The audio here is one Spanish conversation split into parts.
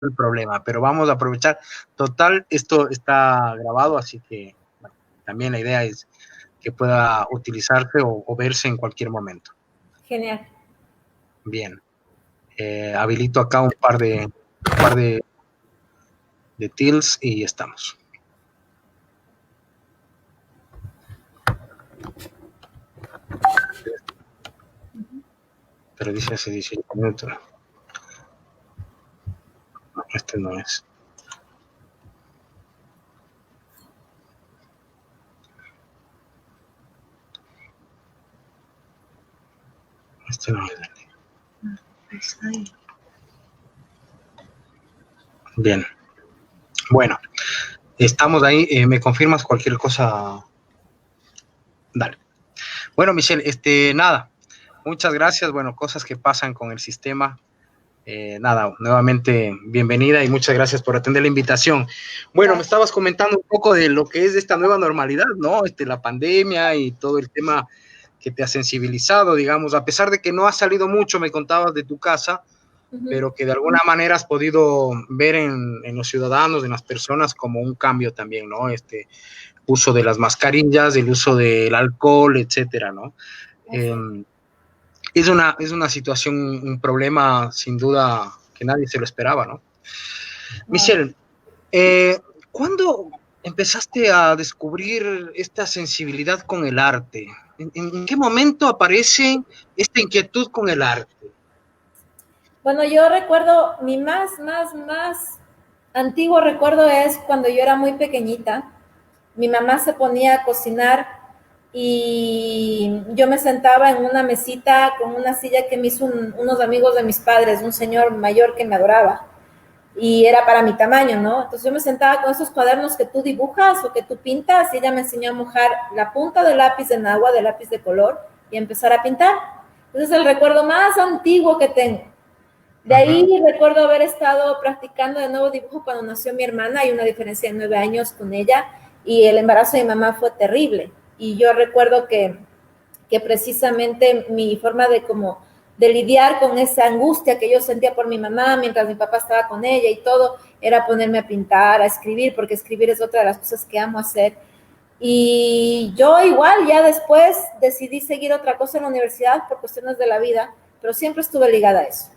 el problema, pero vamos a aprovechar. Total, esto está grabado, así que bueno, también la idea es que pueda utilizarse o verse en cualquier momento. Genial. Bien. Habilito acá un par de tills y estamos. Pero dice hace 18 minutos. No, este no es. Este no es. Bien. Bueno, estamos ahí. ¿Me confirmas cualquier cosa? Dale. Bueno, Michelle, nada. Muchas gracias. Bueno, cosas que pasan con el sistema. Nada, nuevamente bienvenida y muchas gracias por atender la invitación. Bueno, me estabas comentando un poco de lo que es esta nueva normalidad, ¿no? La pandemia y todo el tema que te ha sensibilizado, digamos, a pesar de que no has salido mucho, me contabas de tu casa, pero que de alguna manera has podido ver en los ciudadanos, en las personas, como un cambio también, ¿no? Uso de las mascarillas, el uso del alcohol, etcétera, ¿no? Es una situación, un problema sin duda que nadie se lo esperaba, ¿no? Michelle, ¿cuándo empezaste a descubrir esta sensibilidad con el arte? ¿En qué momento aparece esta inquietud con el arte? Bueno, yo recuerdo, mi más antiguo recuerdo es cuando yo era muy pequeñita. Mi mamá se ponía a cocinar y yo me sentaba en una mesita con una silla que me hizo unos amigos de mis padres, un señor mayor que me adoraba y era para mi tamaño, ¿no? Entonces yo me sentaba con esos cuadernos que tú dibujas o que tú pintas y ella me enseñó a mojar la punta del lápiz en agua, del lápiz de color y a empezar a pintar. Entonces es el recuerdo más antiguo que tengo. De ahí recuerdo haber estado practicando de nuevo dibujo cuando nació mi hermana, hay una diferencia de 9 años con ella, y el embarazo de mi mamá fue terrible. Y yo recuerdo que precisamente mi forma de lidiar con esa angustia que yo sentía por mi mamá mientras mi papá estaba con ella y todo, era ponerme a pintar, a escribir, porque escribir es otra de las cosas que amo hacer. Y yo igual ya después decidí seguir otra cosa en la universidad por cuestiones de la vida, pero siempre estuve ligada a eso.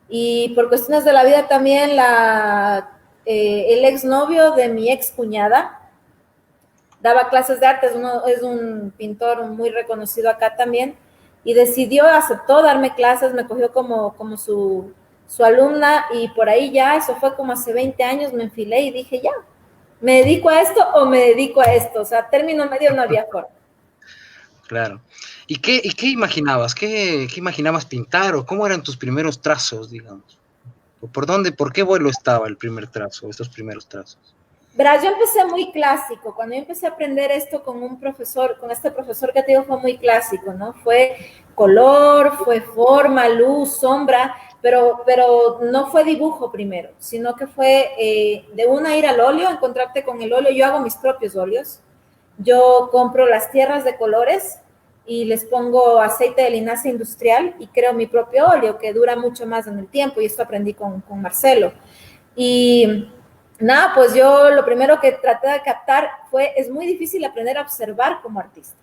Y por cuestiones de la vida también el exnovio de mi ex cuñada daba clases de arte, es un pintor muy reconocido acá también, y aceptó darme clases, me cogió como su alumna, y por ahí ya, eso fue como hace 20 años, me enfilé y dije, ya, ¿me dedico a esto o me dedico a esto? O sea, término medio no había forma. Claro. ¿Y qué imaginabas? ¿Qué imaginabas pintar o cómo eran tus primeros trazos, digamos? ¿Por qué vuelo estaba el primer trazo, estos primeros trazos? Verás, yo empecé muy clásico. Cuando yo empecé a aprender esto con este profesor que te digo, fue muy clásico, ¿no? Fue color, fue forma, luz, sombra, pero no fue dibujo primero, sino que fue de una ir al óleo, encontrarte con el óleo. Yo hago mis propios óleos. Yo compro las tierras de colores y les pongo aceite de linaza industrial y creo mi propio óleo que dura mucho más en el tiempo, y esto aprendí con Marcelo. Y nada, pues yo lo primero que traté de captar es muy difícil aprender a observar como artista,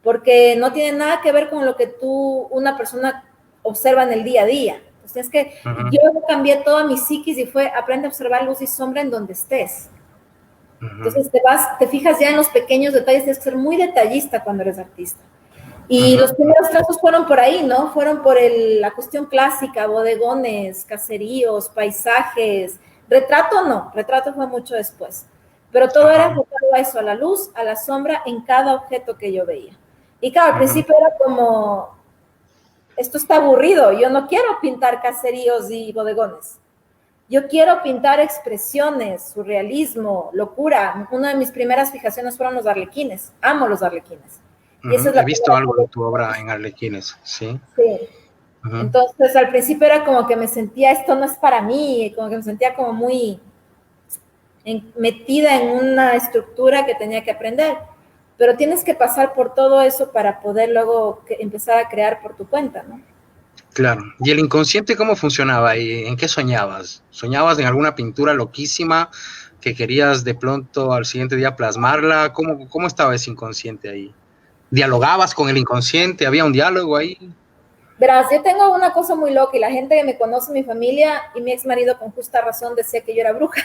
porque no tiene nada que ver con lo que una persona observa en el día a día. Entonces es que yo cambié toda mi psiquis y aprende a observar luz y sombra en donde estés. Entonces te fijas ya en los pequeños detalles, tienes que ser muy detallista cuando eres artista. Y los primeros trazos fueron por ahí, ¿no? Fueron por la cuestión clásica, bodegones, caseríos, paisajes. Retrato fue mucho después. Pero todo era enfocado a eso, a la luz, a la sombra, en cada objeto que yo veía. Y claro, al principio era como, esto está aburrido, yo no quiero pintar caseríos y bodegones. Yo quiero pintar expresiones, surrealismo, locura. Una de mis primeras fijaciones fueron los arlequines. Amo los arlequines. Y esa es He visto algo de tu obra en Arlequines, ¿sí? Sí. Entonces, al principio era como que me sentía, esto no es para mí, como que me sentía como muy metida en una estructura que tenía que aprender. Pero tienes que pasar por todo eso para poder luego empezar a crear por tu cuenta, ¿no? Claro. ¿Y el inconsciente cómo funcionaba? ¿Y en qué soñabas? ¿Soñabas en alguna pintura loquísima que querías de pronto al siguiente día plasmarla? ¿Cómo estaba ese inconsciente ahí? ¿Dialogabas con el inconsciente? ¿Había un diálogo ahí? Verás, yo tengo una cosa muy loca y la gente que me conoce, mi familia y mi ex marido con justa razón decía que yo era bruja,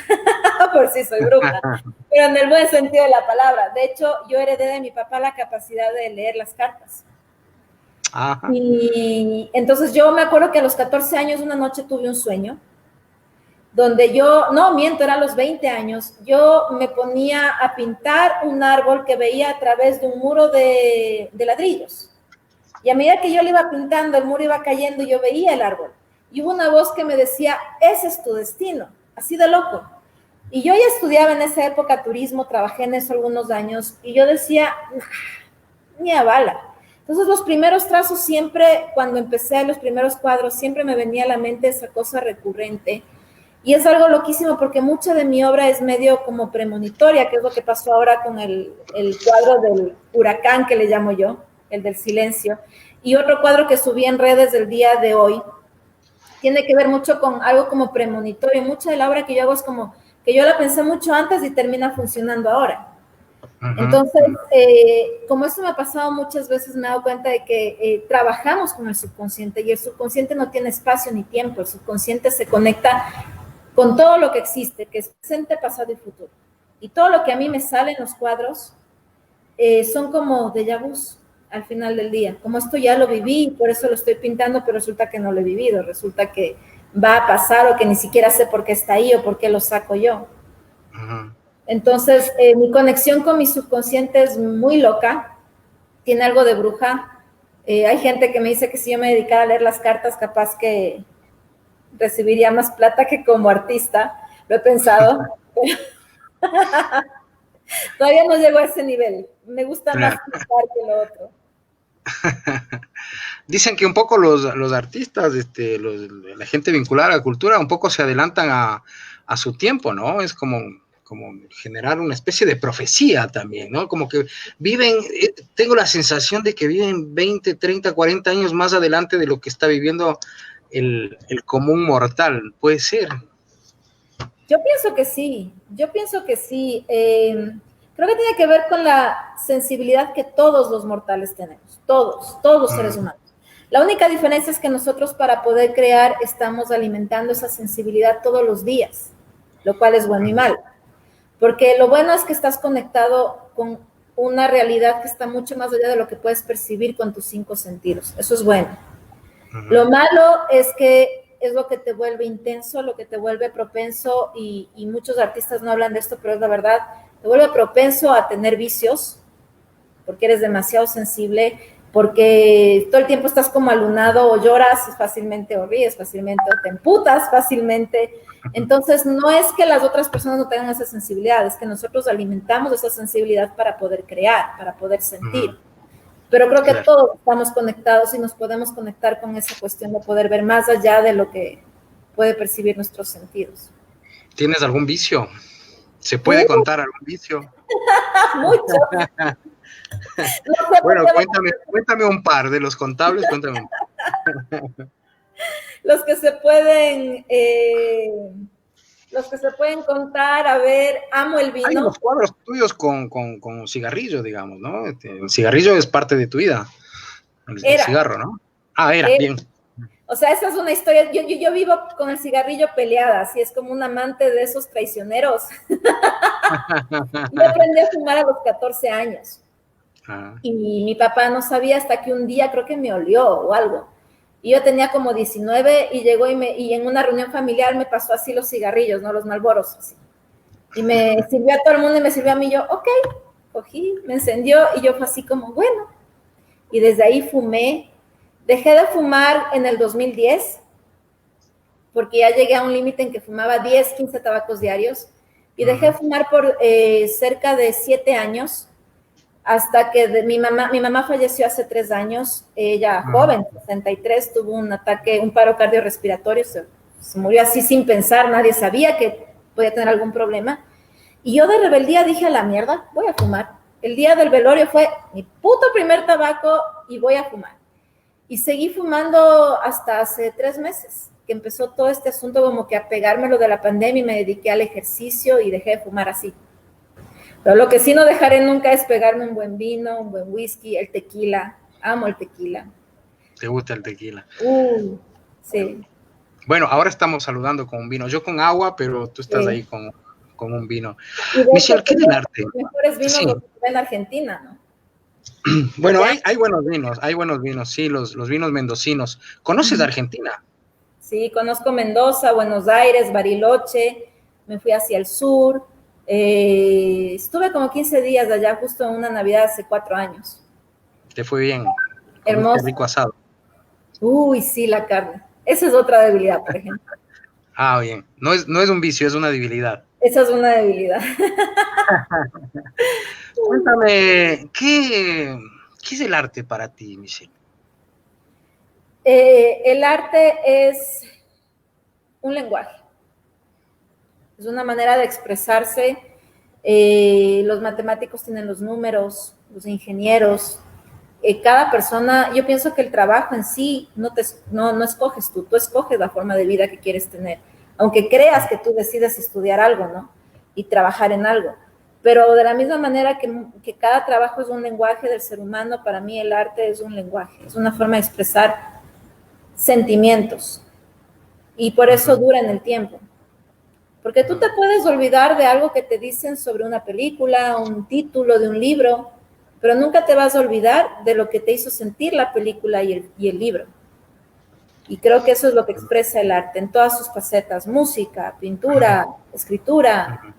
por si soy bruja, pero en el buen sentido de la palabra. De hecho, yo heredé de mi papá la capacidad de leer las cartas. Ajá. Y entonces yo me acuerdo que a los 14 años una noche tuve un sueño donde yo, no miento, era a los 20 años, yo me ponía a pintar un árbol que veía a través de un muro de ladrillos. Y a medida que yo le iba pintando, el muro iba cayendo y yo veía el árbol. Y hubo una voz que me decía, ese es tu destino, así de loco. Y yo ya estudiaba en esa época turismo, trabajé en eso algunos años, y yo decía, ni a bala. Entonces los primeros trazos siempre, cuando empecé los primeros cuadros, siempre me venía a la mente esa cosa recurrente. Y es algo loquísimo porque mucha de mi obra es medio como premonitoria, que es lo que pasó ahora con el cuadro del huracán que le llamo yo, el del silencio. Y otro cuadro que subí en redes del día de hoy tiene que ver mucho con algo como premonitorio. Mucha de la obra que yo hago es como que yo la pensé mucho antes y termina funcionando ahora. Entonces, como esto me ha pasado muchas veces, me he dado cuenta de que trabajamos con el subconsciente y el subconsciente no tiene espacio ni tiempo. El subconsciente se conecta con todo lo que existe, que es presente, pasado y futuro. Y todo lo que a mí me sale en los cuadros son como déjà vus al final del día. Como esto ya lo viví, por eso lo estoy pintando, pero resulta que no lo he vivido. Resulta que va a pasar o que ni siquiera sé por qué está ahí o por qué lo saco yo. Entonces, mi conexión con mi subconsciente es muy loca. Tiene algo de bruja. Hay gente que me dice que si yo me dedicara a leer las cartas, capaz que recibiría más plata que como artista. Lo he pensado. Todavía no llego a ese nivel. Me gusta más pintar que lo otro. Dicen que un poco los artistas, la gente vinculada a la cultura, un poco se adelantan a su tiempo, ¿no? Es como generar una especie de profecía también, ¿no? Como que viven, tengo la sensación de que viven 20, 30, 40 años más adelante de lo que está viviendo el común mortal. ¿Puede ser? Yo pienso que sí, creo que tiene que ver con la sensibilidad que todos los mortales tenemos, todos los seres humanos. La única diferencia es que nosotros para poder crear estamos alimentando esa sensibilidad todos los días, lo cual es bueno y malo. Porque lo bueno es que estás conectado con una realidad que está mucho más allá de lo que puedes percibir con tus 5 sentidos. Eso es bueno. Lo malo es que es lo que te vuelve intenso, lo que te vuelve propenso, y muchos artistas no hablan de esto, pero es la verdad, te vuelve propenso a tener vicios, porque eres demasiado sensible, porque todo el tiempo estás como alunado, o lloras fácilmente, o ríes fácilmente, o te emputas fácilmente. Entonces, no es que las otras personas no tengan esa sensibilidad, es que nosotros alimentamos esa sensibilidad para poder crear, para poder sentir. Pero creo que todos estamos conectados y nos podemos conectar con esa cuestión de poder ver más allá de lo que puede percibir nuestros sentidos. ¿Tienes algún vicio? ¿Se puede contar algún vicio? Mucho. No, bueno, cuéntame un par de los contables, cuéntame un par. Los que se pueden contar, a ver, amo el vino. Hay unos cuadros tuyos con cigarrillo, digamos, ¿no? El cigarrillo es parte de tu vida. El cigarro, ¿no? Era, bien. O sea, esa es una historia. Yo vivo con el cigarrillo peleada, así es como un amante de esos traicioneros. Yo aprendí a fumar a los 14 años. Y mi papá no sabía hasta que un día creo que me olió o algo. Y yo tenía como 19 y llegó y en una reunión familiar me pasó así los cigarrillos, ¿no? Los Marlboros, así. Y me sirvió a todo el mundo y me sirvió a mí. Yo, ok, cogí, me encendió y yo fue así como, bueno. Y desde ahí fumé. Dejé de fumar en el 2010 porque ya llegué a un límite en que fumaba 10, 15 tabacos diarios. Y dejé de fumar por cerca de 7 años hasta que mi mamá falleció hace 3 años, ella joven, 63, tuvo un ataque, un paro cardiorrespiratorio, se murió así sin pensar, nadie sabía que podía tener algún problema, y yo de rebeldía dije a la mierda, voy a fumar. El día del velorio fue mi puto primer tabaco y voy a fumar. Y seguí fumando hasta hace 3 meses, que empezó todo este asunto como que a pegarme lo de la pandemia y me dediqué al ejercicio y dejé de fumar así. Pero lo que sí no dejaré nunca es pegarme un buen vino, un buen whisky, el tequila. Amo el tequila. ¿Te gusta el tequila? Sí. Bueno, ahora estamos saludando con un vino. Yo con agua, pero tú estás ahí con un vino. Y Michelle, ¿qué del arte? Los mejores vinos Sí. los que ven en Argentina, ¿no? Bueno, hay buenos vinos, sí, los vinos mendocinos. ¿Conoces Argentina? Sí, conozco Mendoza, Buenos Aires, Bariloche, me fui hacia el sur. Estuve como 15 días allá, justo en una Navidad hace 4 años. ¿Te fue bien? Hermoso. Rico asado. Uy, sí, la carne. Esa es otra debilidad, por ejemplo. Ah, bien. No es un vicio, es una debilidad. Esa es una debilidad. Cuéntame, ¿qué es el arte para ti, Michelle? El arte es un lenguaje. Es una manera de expresarse. Los matemáticos tienen los números, los ingenieros. Cada persona, yo pienso que el trabajo en sí no escoges tú escoges la forma de vida que quieres tener. Aunque creas que tú decides estudiar algo, ¿no? Y trabajar en algo. Pero de la misma manera que cada trabajo es un lenguaje del ser humano, para mí el arte es un lenguaje, es una forma de expresar sentimientos. Y por eso dura en el tiempo. Porque tú te puedes olvidar de algo que te dicen sobre una película, un título de un libro, pero nunca te vas a olvidar de lo que te hizo sentir la película y el libro. Y creo que eso es lo que expresa el arte en todas sus facetas: música, pintura, escritura,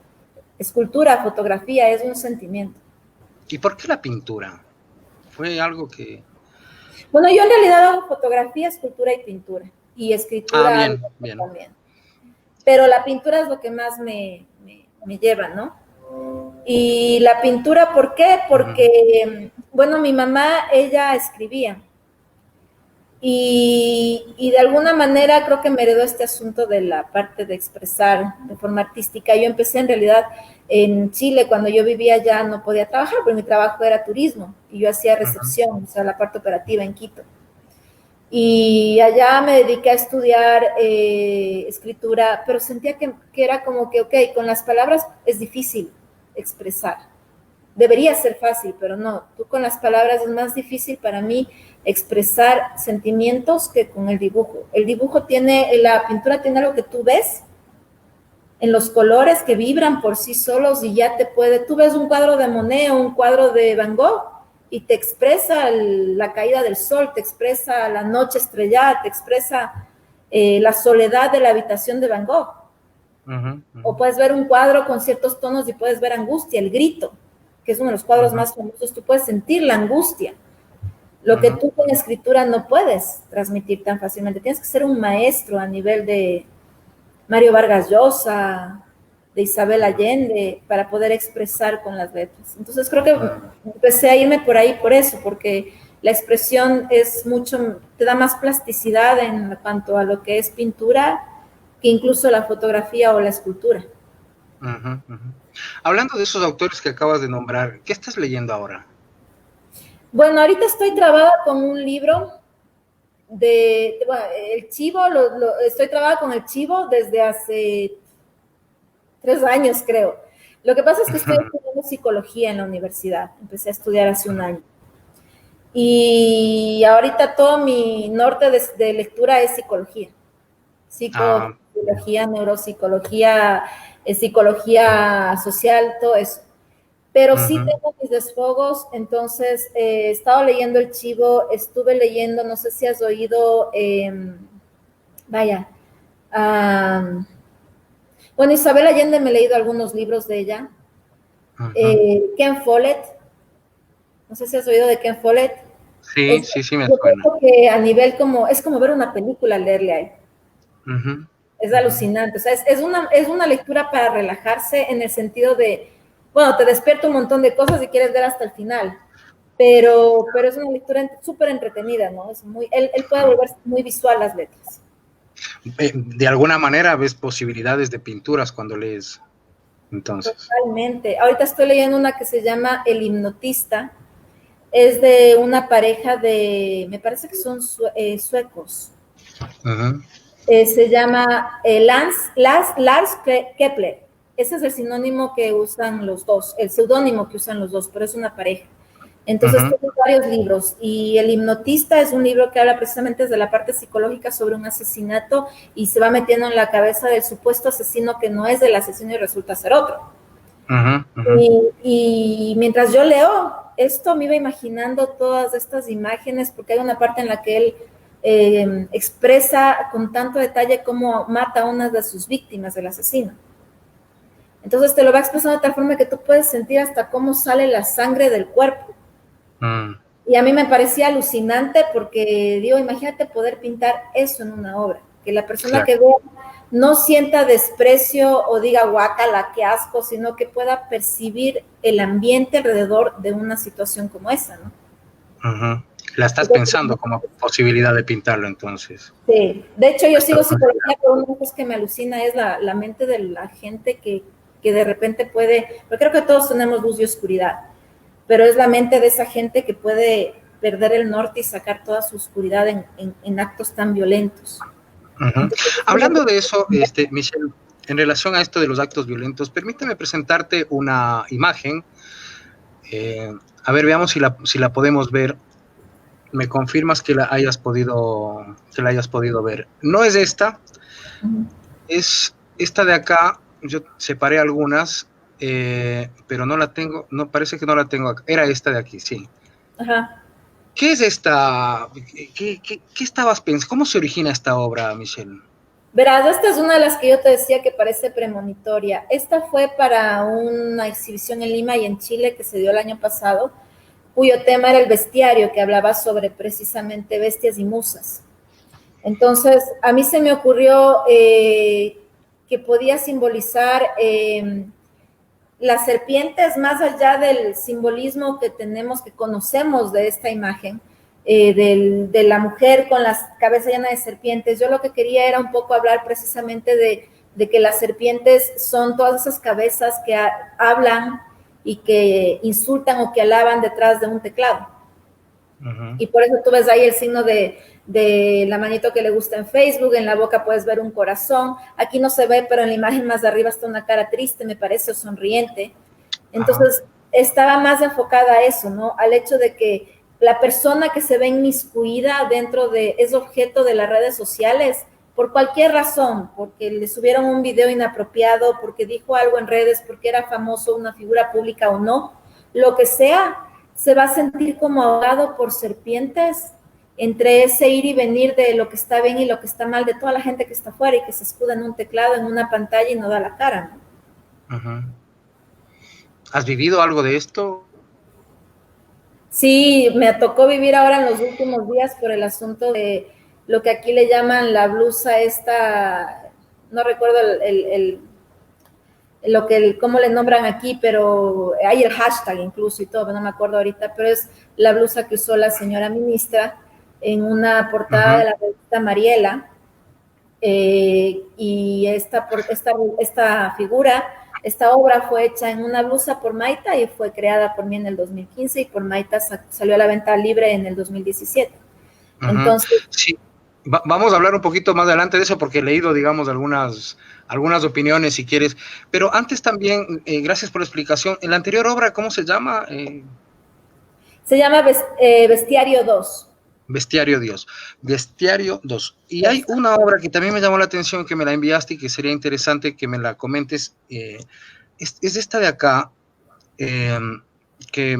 escultura, fotografía, es un sentimiento. ¿Y por qué la pintura? Fue algo que... Bueno, yo en realidad hago fotografía, escultura y pintura. Y escritura bien. También. Pero la pintura es lo que más me lleva, ¿no? Y la pintura, ¿por qué? Porque, bueno, mi mamá, ella escribía. Y de alguna manera creo que me heredó este asunto de la parte de expresar de forma artística. Yo empecé en realidad en Chile, cuando yo vivía allá no podía trabajar, porque mi trabajo era turismo y yo hacía recepción, o sea, la parte operativa en Quito. Y allá me dediqué a estudiar escritura, pero sentía que era como que, ok, con las palabras es difícil expresar. Debería ser fácil, pero no. Tú con las palabras es más difícil para mí expresar sentimientos que con el dibujo. El dibujo la pintura tiene algo que tú ves en los colores que vibran por sí solos y ya tú ves un cuadro de Monet o un cuadro de Van Gogh y te expresa la caída del sol, te expresa la noche estrellada, te expresa la soledad de la habitación de Van Gogh. O puedes ver un cuadro con ciertos tonos y puedes ver angustia, el grito, que es uno de los cuadros más famosos. Tú puedes sentir la angustia, lo que tú con escritura no puedes transmitir tan fácilmente. Tienes que ser un maestro a nivel de Mario Vargas Llosa, de Isabel Allende, para poder expresar con las letras. Entonces creo que empecé a irme por ahí por eso, porque la expresión te da más plasticidad en cuanto a lo que es pintura que incluso la fotografía o la escultura. Hablando de esos autores que acabas de nombrar, ¿qué estás leyendo ahora? Bueno, ahorita estoy trabada con un libro el Chivo, estoy trabada con el Chivo desde hace 3 años, creo. Lo que pasa es que estoy estudiando psicología en la universidad. Empecé a estudiar hace 1 año. Y ahorita todo mi norte de lectura es psicología. Psicología, neuropsicología, psicología social, todo eso. Pero sí tengo mis desfogos, entonces he estado leyendo El Chivo, estuve leyendo, no sé si has oído, bueno, Isabel Allende, me he leído algunos libros de ella. Ken Follett, no sé si has oído de Ken Follett. Sí, sí, me suena. Yo creo que a nivel es como ver una película leerle a él. Es alucinante, o sea, es una lectura para relajarse en el sentido de, bueno, te despierta un montón de cosas y quieres ver hasta el final, pero es una lectura súper entretenida, ¿no? Él puede volverse muy visual las letras. De alguna manera ves posibilidades de pinturas cuando lees, entonces. Totalmente. Ahorita estoy leyendo una que se llama El hipnotista. es de una pareja me parece que son suecos. Se llama Lars Kepler. Ese es el sinónimo que usan los dos, el seudónimo que usan los dos, pero es una pareja. Entonces, tengo varios libros, y El hipnotista es un libro que habla precisamente desde la parte psicológica sobre un asesinato y se va metiendo en la cabeza del supuesto asesino que no es el asesino y resulta ser otro. Y mientras yo leo esto, me iba imaginando todas estas imágenes, porque hay una parte en la que él expresa con tanto detalle cómo mata a una de sus víctimas, el asesino. Entonces te lo va expresando de tal forma que tú puedes sentir hasta cómo sale la sangre del cuerpo. Y a mí me parecía alucinante porque, digo, imagínate poder pintar eso en una obra, que la persona que vea no sienta desprecio o diga guácala, qué asco, sino que pueda percibir el ambiente alrededor de una situación como esa, ¿no? La estás pensando como posibilidad de pintarlo, entonces. Sí, de hecho yo sigo psicología, pero una cosa que me alucina es la mente de la gente que de repente puede, porque creo que todos tenemos luz y oscuridad, pero es la mente de esa gente que puede perder el norte y sacar toda su oscuridad en actos tan violentos. Entonces, hablando de eso, Michelle, en relación a esto de los actos violentos, permíteme presentarte una imagen. A ver, veamos si la podemos ver. Me confirmas que la hayas podido ver. No es esta, es esta de acá. Yo separé algunas, pero no la tengo, no, parece que no la tengo acá. Era esta de aquí, sí. ¿Qué es esta? ¿Qué estabas pensando? ¿Cómo se origina esta obra, Michelle? Verás, esta es una de las que yo te decía que parece premonitoria. Esta fue para una exhibición en Lima y en Chile que se dio el año pasado, cuyo tema era el bestiario, que hablaba sobre precisamente bestias y musas. Entonces, a mí se me ocurrió que podía simbolizar las serpientes, más allá del simbolismo que tenemos, que conocemos de esta imagen, de la mujer con la cabeza llena de serpientes. Yo lo que quería era un poco hablar precisamente de que las serpientes son todas esas cabezas que hablan y que insultan o que alaban detrás de un teclado. Y por eso tú ves ahí el signo de la manito que le gusta en Facebook, en la boca puedes ver un corazón, aquí no se ve, pero en la imagen más de arriba está una cara triste, me parece, o sonriente. Entonces, estaba más enfocada a eso, ¿no? Al hecho de que la persona que se ve inmiscuida dentro es objeto de las redes sociales, por cualquier razón, porque le subieron un video inapropiado, porque dijo algo en redes, porque era famoso, una figura pública o no, lo que sea, se va a sentir como ahogado por serpientes entre ese ir y venir de lo que está bien y lo que está mal, de toda la gente que está afuera y que se escuda en un teclado, en una pantalla y no da la cara, ¿no? ¿Has vivido algo de esto? Sí, me tocó vivir ahora en los últimos días por el asunto de lo que aquí le llaman la blusa esta, no recuerdo cómo le nombran aquí, pero hay el hashtag incluso y todo, no me acuerdo ahorita, pero es la blusa que usó la señora ministra en una portada de la revista Mariela, y esta figura, esta obra fue hecha en una blusa por Maita y fue creada por mí en el 2015 y por Maita salió a la venta libre en el 2017. Entonces, sí. Vamos a hablar un poquito más adelante de eso porque he leído, digamos, algunas opiniones si quieres, pero antes también, gracias por la explicación. En la anterior obra, ¿cómo se llama? Se llama Bestiario 2. Bestiario 2. Bestiario 2. Y hay una obra que también me llamó la atención, que me la enviaste y que sería interesante que me la comentes. Es esta de acá, que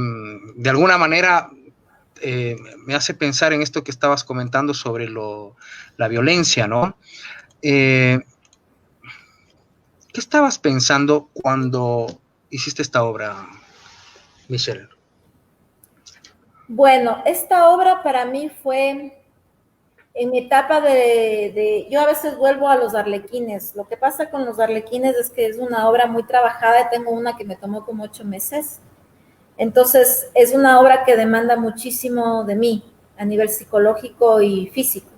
de alguna manera me hace pensar en esto que estabas comentando sobre la violencia, ¿no? ¿Qué estabas pensando cuando hiciste esta obra, Michelle? Bueno, esta obra para mí fue en mi etapa yo a veces vuelvo a los arlequines. Lo que pasa con los arlequines es que es una obra muy trabajada. Tengo una que me tomó como 8 meses. Entonces, es una obra que demanda muchísimo de mí a nivel psicológico y físico.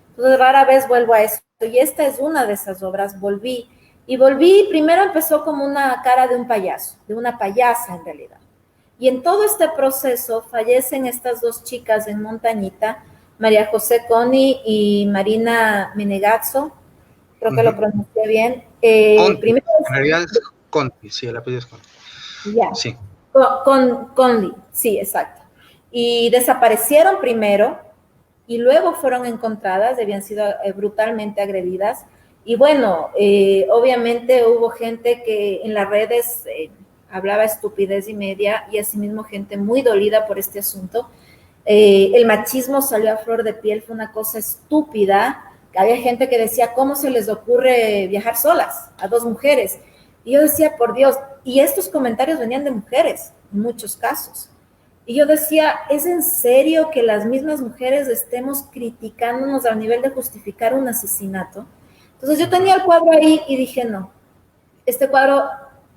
Entonces, rara vez vuelvo a eso. Y esta es una de esas obras. Volví, primero empezó como una cara de un payaso, de una payasa en realidad. Y en todo este proceso fallecen estas dos chicas en Montañita, María José Coni y Marina Menegazzo, creo que lo pronuncié bien. Conti, Primero, en realidad es Conti, sí, el apellido es Conti. ya, Sí. Conli, sí, exacto. Y desaparecieron primero y luego fueron encontradas, habían sido brutalmente agredidas. Y bueno, obviamente hubo gente que en las redes hablaba estupidez y media y asimismo gente muy dolida por este asunto. El machismo salió a flor de piel, fue una cosa estúpida. Había gente que decía, ¿cómo se les ocurre viajar solas a dos mujeres? Y yo decía, por Dios, y estos comentarios venían de mujeres, en muchos casos. Y yo decía, ¿es en serio que las mismas mujeres estemos criticándonos al nivel de justificar un asesinato? Entonces yo tenía el cuadro ahí y dije, no, este cuadro,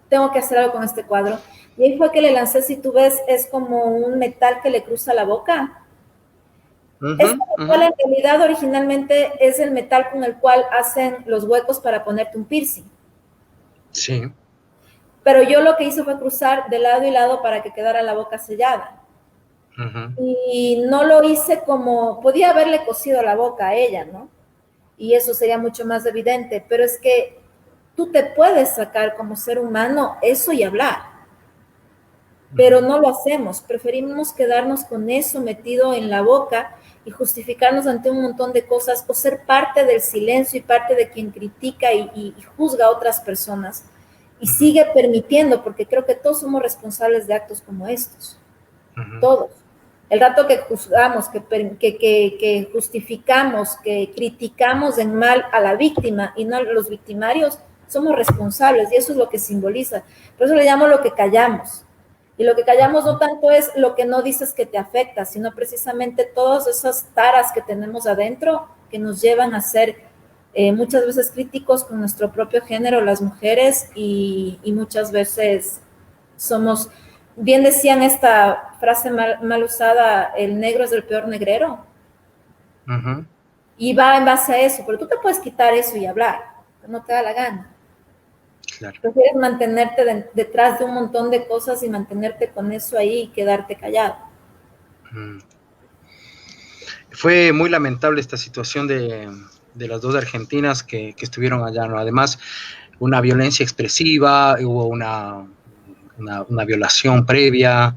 tengo que hacer algo con este cuadro. Y ahí fue que le lancé, si tú ves, es como un metal que le cruza la boca. Este metal en realidad originalmente es el metal con el cual hacen los huecos para ponerte un piercing. Sí. Pero yo lo que hice fue cruzar de lado y lado para que quedara la boca sellada. Y no lo hice como, podía haberle cosido la boca a ella, ¿no? Y eso sería mucho más evidente, pero es que tú te puedes sacar como ser humano eso y hablar, pero no lo hacemos, preferimos quedarnos con eso metido en la boca y justificarnos ante un montón de cosas o ser parte del silencio y parte de quien critica y juzga a otras personas y sigue permitiendo, porque creo que todos somos responsables de actos como estos, todos. El rato que juzgamos, que justificamos, que criticamos en mal a la víctima y no a los victimarios, somos responsables y eso es lo que simboliza. Por eso le llamo lo que callamos. Y lo que callamos no tanto es lo que no dices que te afecta, sino precisamente todas esas taras que tenemos adentro que nos llevan a ser muchas veces críticos con nuestro propio género, las mujeres, y muchas veces somos, bien decían esta frase mal usada, el negro es el peor negrero. Y va en base a eso, pero tú te puedes quitar eso y hablar, no te da la gana. Claro. Prefieres mantenerte detrás de un montón de cosas y mantenerte con eso ahí y quedarte callado. Fue muy lamentable esta situación de las dos argentinas que estuvieron allá, ¿no? Además, una violencia expresiva, hubo una violación previa.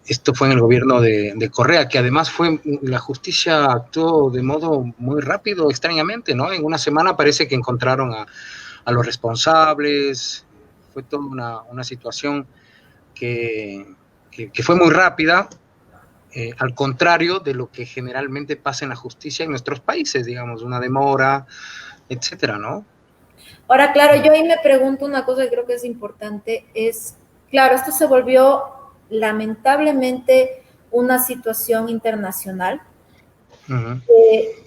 Esto fue en el gobierno de Correa, que además la justicia actuó de modo muy rápido, extrañamente, ¿no? En una semana parece que encontraron a los responsables. Fue toda una situación que fue muy rápida, al contrario de lo que generalmente pasa en la justicia en nuestros países, digamos, una demora, etcétera, ¿no? Ahora, claro, yo ahí me pregunto una cosa que creo que es importante, es, claro, esto se volvió lamentablemente una situación internacional.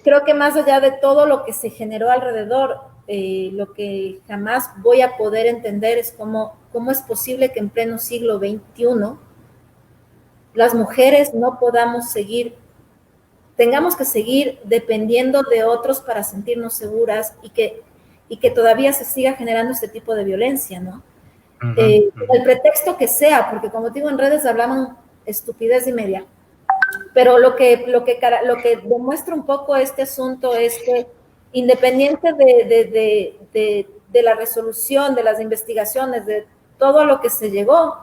Creo que más allá de todo lo que se generó alrededor, lo que jamás voy a poder entender es cómo es posible que en pleno siglo XXI las mujeres no podamos tengamos que seguir dependiendo de otros para sentirnos seguras y que todavía se siga generando este tipo de violencia, ¿no? El pretexto que sea, porque como digo, en redes hablaban estupidez y media, pero lo que demuestra un poco este asunto es que independiente de la resolución, de las investigaciones, de todo lo que se llegó,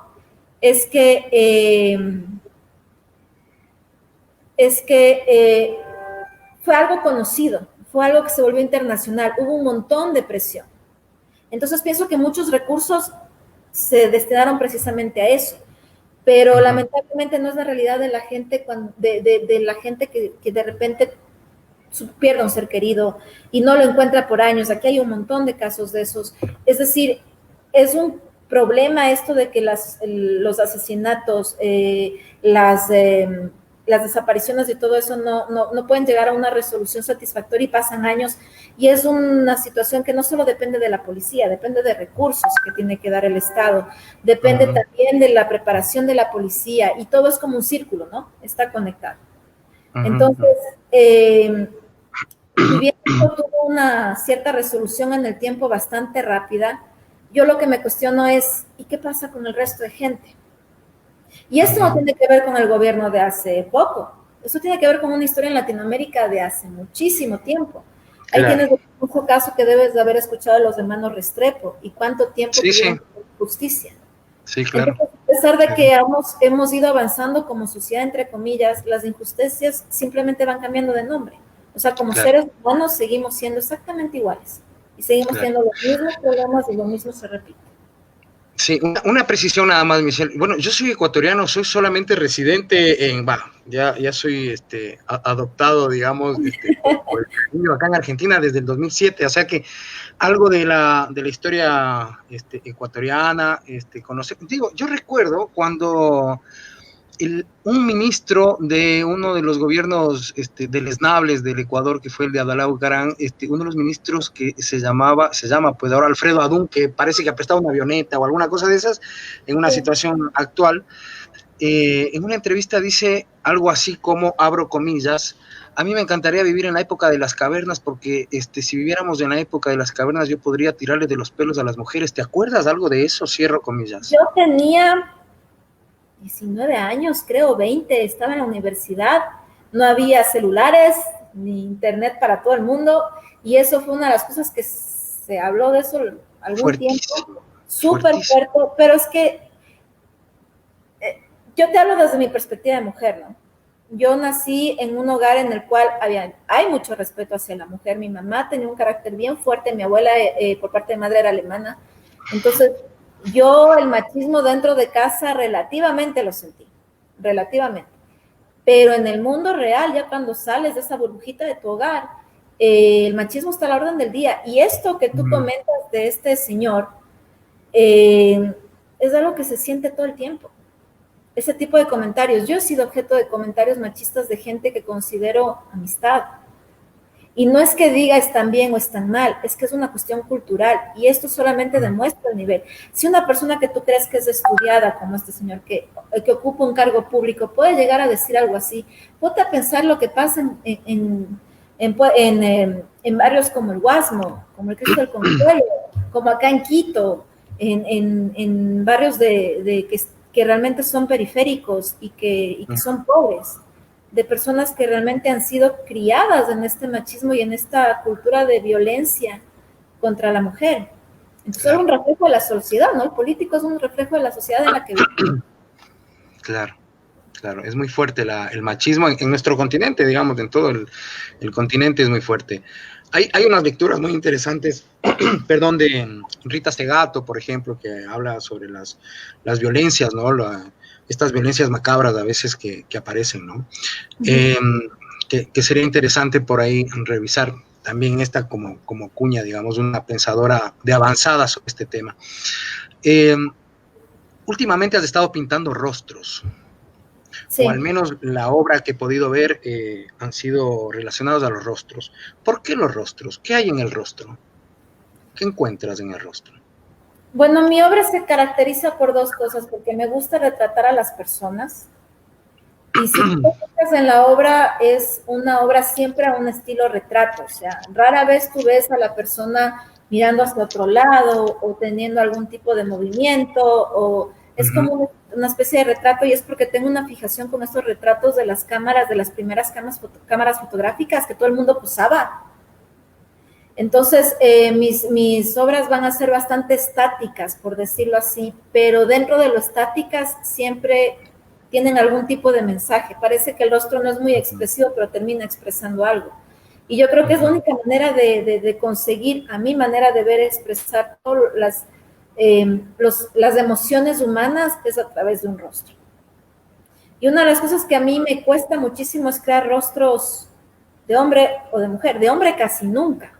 es que fue algo conocido, fue algo que se volvió internacional, hubo un montón de presión. Entonces pienso que muchos recursos se destinaron precisamente a eso, pero lamentablemente no es la realidad de la gente, de la gente que de repente pierde un ser querido y no lo encuentra por años. Aquí hay un montón de casos de esos. Es decir, es un problema esto de que los asesinatos, las desapariciones y todo eso no pueden llegar a una resolución satisfactoria y pasan años. Y es una situación que no solo depende de la policía, depende de recursos que tiene que dar el Estado, depende también de la preparación de la policía y todo es como un círculo, ¿no? Está conectado. Entonces, si bien tuvo una cierta resolución en el tiempo bastante rápida, yo lo que me cuestiono es, ¿y qué pasa con el resto de gente? Y esto no tiene que ver con el gobierno de hace poco, eso tiene que ver con una historia en Latinoamérica de hace muchísimo tiempo. Ahí Claro. tienes un caso que debes de haber escuchado de los hermanos Restrepo y cuánto tiempo Sí, tuvieron sí, justicia. sí, claro. Entonces, a pesar de que hemos ido avanzando como sociedad, entre comillas, las injusticias simplemente van cambiando de nombre. O sea, como Claro, seres humanos seguimos siendo exactamente iguales y seguimos claro. teniendo los mismos problemas y lo mismo se repite. Sí, una precisión nada más, Michelle. Bueno, yo soy ecuatoriano, soy solamente residente en, bueno, ya soy adoptado, digamos, por el niño acá en Argentina desde el 2007, o sea que algo de la historia ecuatoriana, digo, yo recuerdo cuando un ministro de uno de los gobiernos deleznables del Ecuador, que fue el de Abdalá Bucaram, uno de los ministros que se llama pues ahora Alfredo Adún, que parece que ha prestado una avioneta o alguna cosa de esas en una situación actual, en una entrevista dice algo así como, abro comillas, a mí me encantaría vivir en la época de las cavernas porque si viviéramos en la época de las cavernas yo podría tirarle de los pelos a las mujeres. ¿Te acuerdas algo de eso? Cierro comillas. Yo tenía 19 años, creo, 20, estaba en la universidad, no había celulares ni internet para todo el mundo y eso fue una de las cosas que se habló de eso algún tiempo, súper fuerte, pero es que yo te hablo desde mi perspectiva de mujer, ¿no? Yo nací en un hogar en el cual hay mucho respeto hacia la mujer. Mi mamá tenía un carácter bien fuerte, mi abuela por parte de madre era alemana. Entonces, yo el machismo dentro de casa relativamente lo sentí, relativamente. Pero en el mundo real, ya cuando sales de esa burbujita de tu hogar, el machismo está a la orden del día. Y esto que tú comentas de este señor es algo que se siente todo el tiempo. Ese tipo de comentarios. Yo he sido objeto de comentarios machistas de gente que considero amistad. Y no es que diga están bien o están mal, es que es una cuestión cultural y esto solamente demuestra el nivel. Si una persona que tú crees que es estudiada, como este señor que ocupa un cargo público, puede llegar a decir algo así, ponte a pensar lo que pasa en barrios como el Guasmo, como el Cristo del Consuelo, como acá en Quito, en barrios que realmente son periféricos y que son pobres, de personas que realmente han sido criadas en este machismo y en esta cultura de violencia contra la mujer. Entonces claro. Es un reflejo de la sociedad, ¿no? El político es un reflejo de la sociedad en la que vivimos. Claro, claro, es muy fuerte el machismo en nuestro continente, digamos, en todo el continente es muy fuerte. Hay unas lecturas muy interesantes, perdón, de Rita Segato, por ejemplo, que habla sobre las violencias, ¿no? Estas violencias macabras a veces que aparecen, ¿no? Que sería interesante por ahí revisar también esta como cuña, digamos, una pensadora de avanzada sobre este tema. Últimamente has estado pintando rostros, sí. O al menos la obra que he podido ver han sido relacionados a los rostros. ¿Por qué los rostros? ¿Qué hay en el rostro? ¿Qué encuentras en el rostro? Bueno, mi obra se caracteriza por dos cosas, porque me gusta retratar a las personas. Y si tú fijas en la obra, es una obra siempre a un estilo retrato, o sea, rara vez tú ves a la persona mirando hacia otro lado o teniendo algún tipo de movimiento, o es como una especie de retrato, y es porque tengo una fijación con estos retratos de las cámaras, de las primeras cámaras fotográficas que todo el mundo posaba. Entonces, mis obras van a ser bastante estáticas, por decirlo así, pero dentro de lo estáticas siempre tienen algún tipo de mensaje. Parece que el rostro no es muy expresivo, pero termina expresando algo. Y yo creo que es la única manera de conseguir, a mi manera de ver, expresar todas las emociones humanas es a través de un rostro. Y una de las cosas que a mí me cuesta muchísimo es crear rostros de hombre o de mujer. De hombre casi nunca.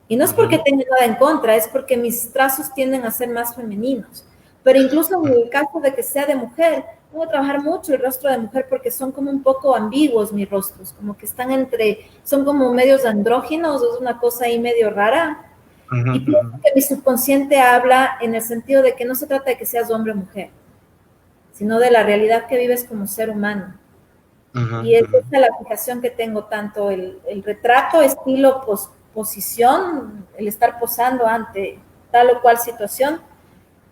Y no es porque tenga nada en contra, es porque mis trazos tienden a ser más femeninos. Pero incluso en el caso de que sea de mujer, voy a trabajar mucho el rostro de mujer porque son como un poco ambiguos mis rostros, como que están son como medios andróginos, es una cosa ahí medio rara. Y pienso que mi subconsciente habla en el sentido de que no se trata de que seas hombre o mujer, sino de la realidad que vives como ser humano. Y esa es la fijación que tengo, tanto el retrato estilo posición, el estar posando ante tal o cual situación,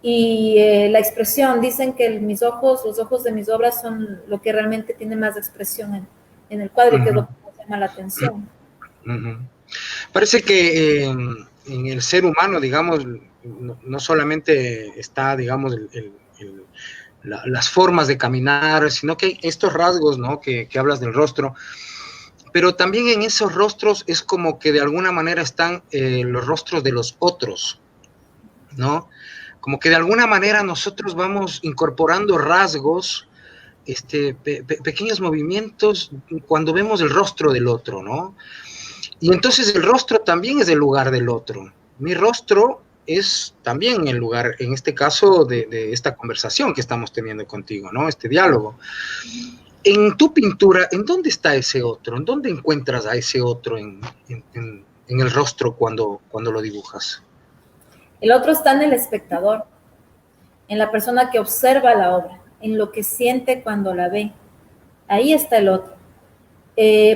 y la expresión, dicen que mis ojos, los ojos de mis obras son lo que realmente tiene más expresión en el cuadro y que es lo que más llama la atención. Parece que en el ser humano, digamos, no solamente está, digamos, las formas de caminar, sino que hay estos rasgos, ¿no? Que hablas del rostro, pero también en esos rostros es como que de alguna manera están los rostros de los otros, ¿no? Como que de alguna manera nosotros vamos incorporando rasgos, pequeños movimientos cuando vemos el rostro del otro, ¿no? Y entonces el rostro también es el lugar del otro. Mi rostro es también el lugar, en este caso, de esta conversación que estamos teniendo contigo, ¿no? Este diálogo. En tu pintura, ¿en dónde está ese otro? ¿En dónde encuentras a ese otro en el rostro cuando lo dibujas? El otro está en el espectador, en la persona que observa la obra, en lo que siente cuando la ve. Ahí está el otro.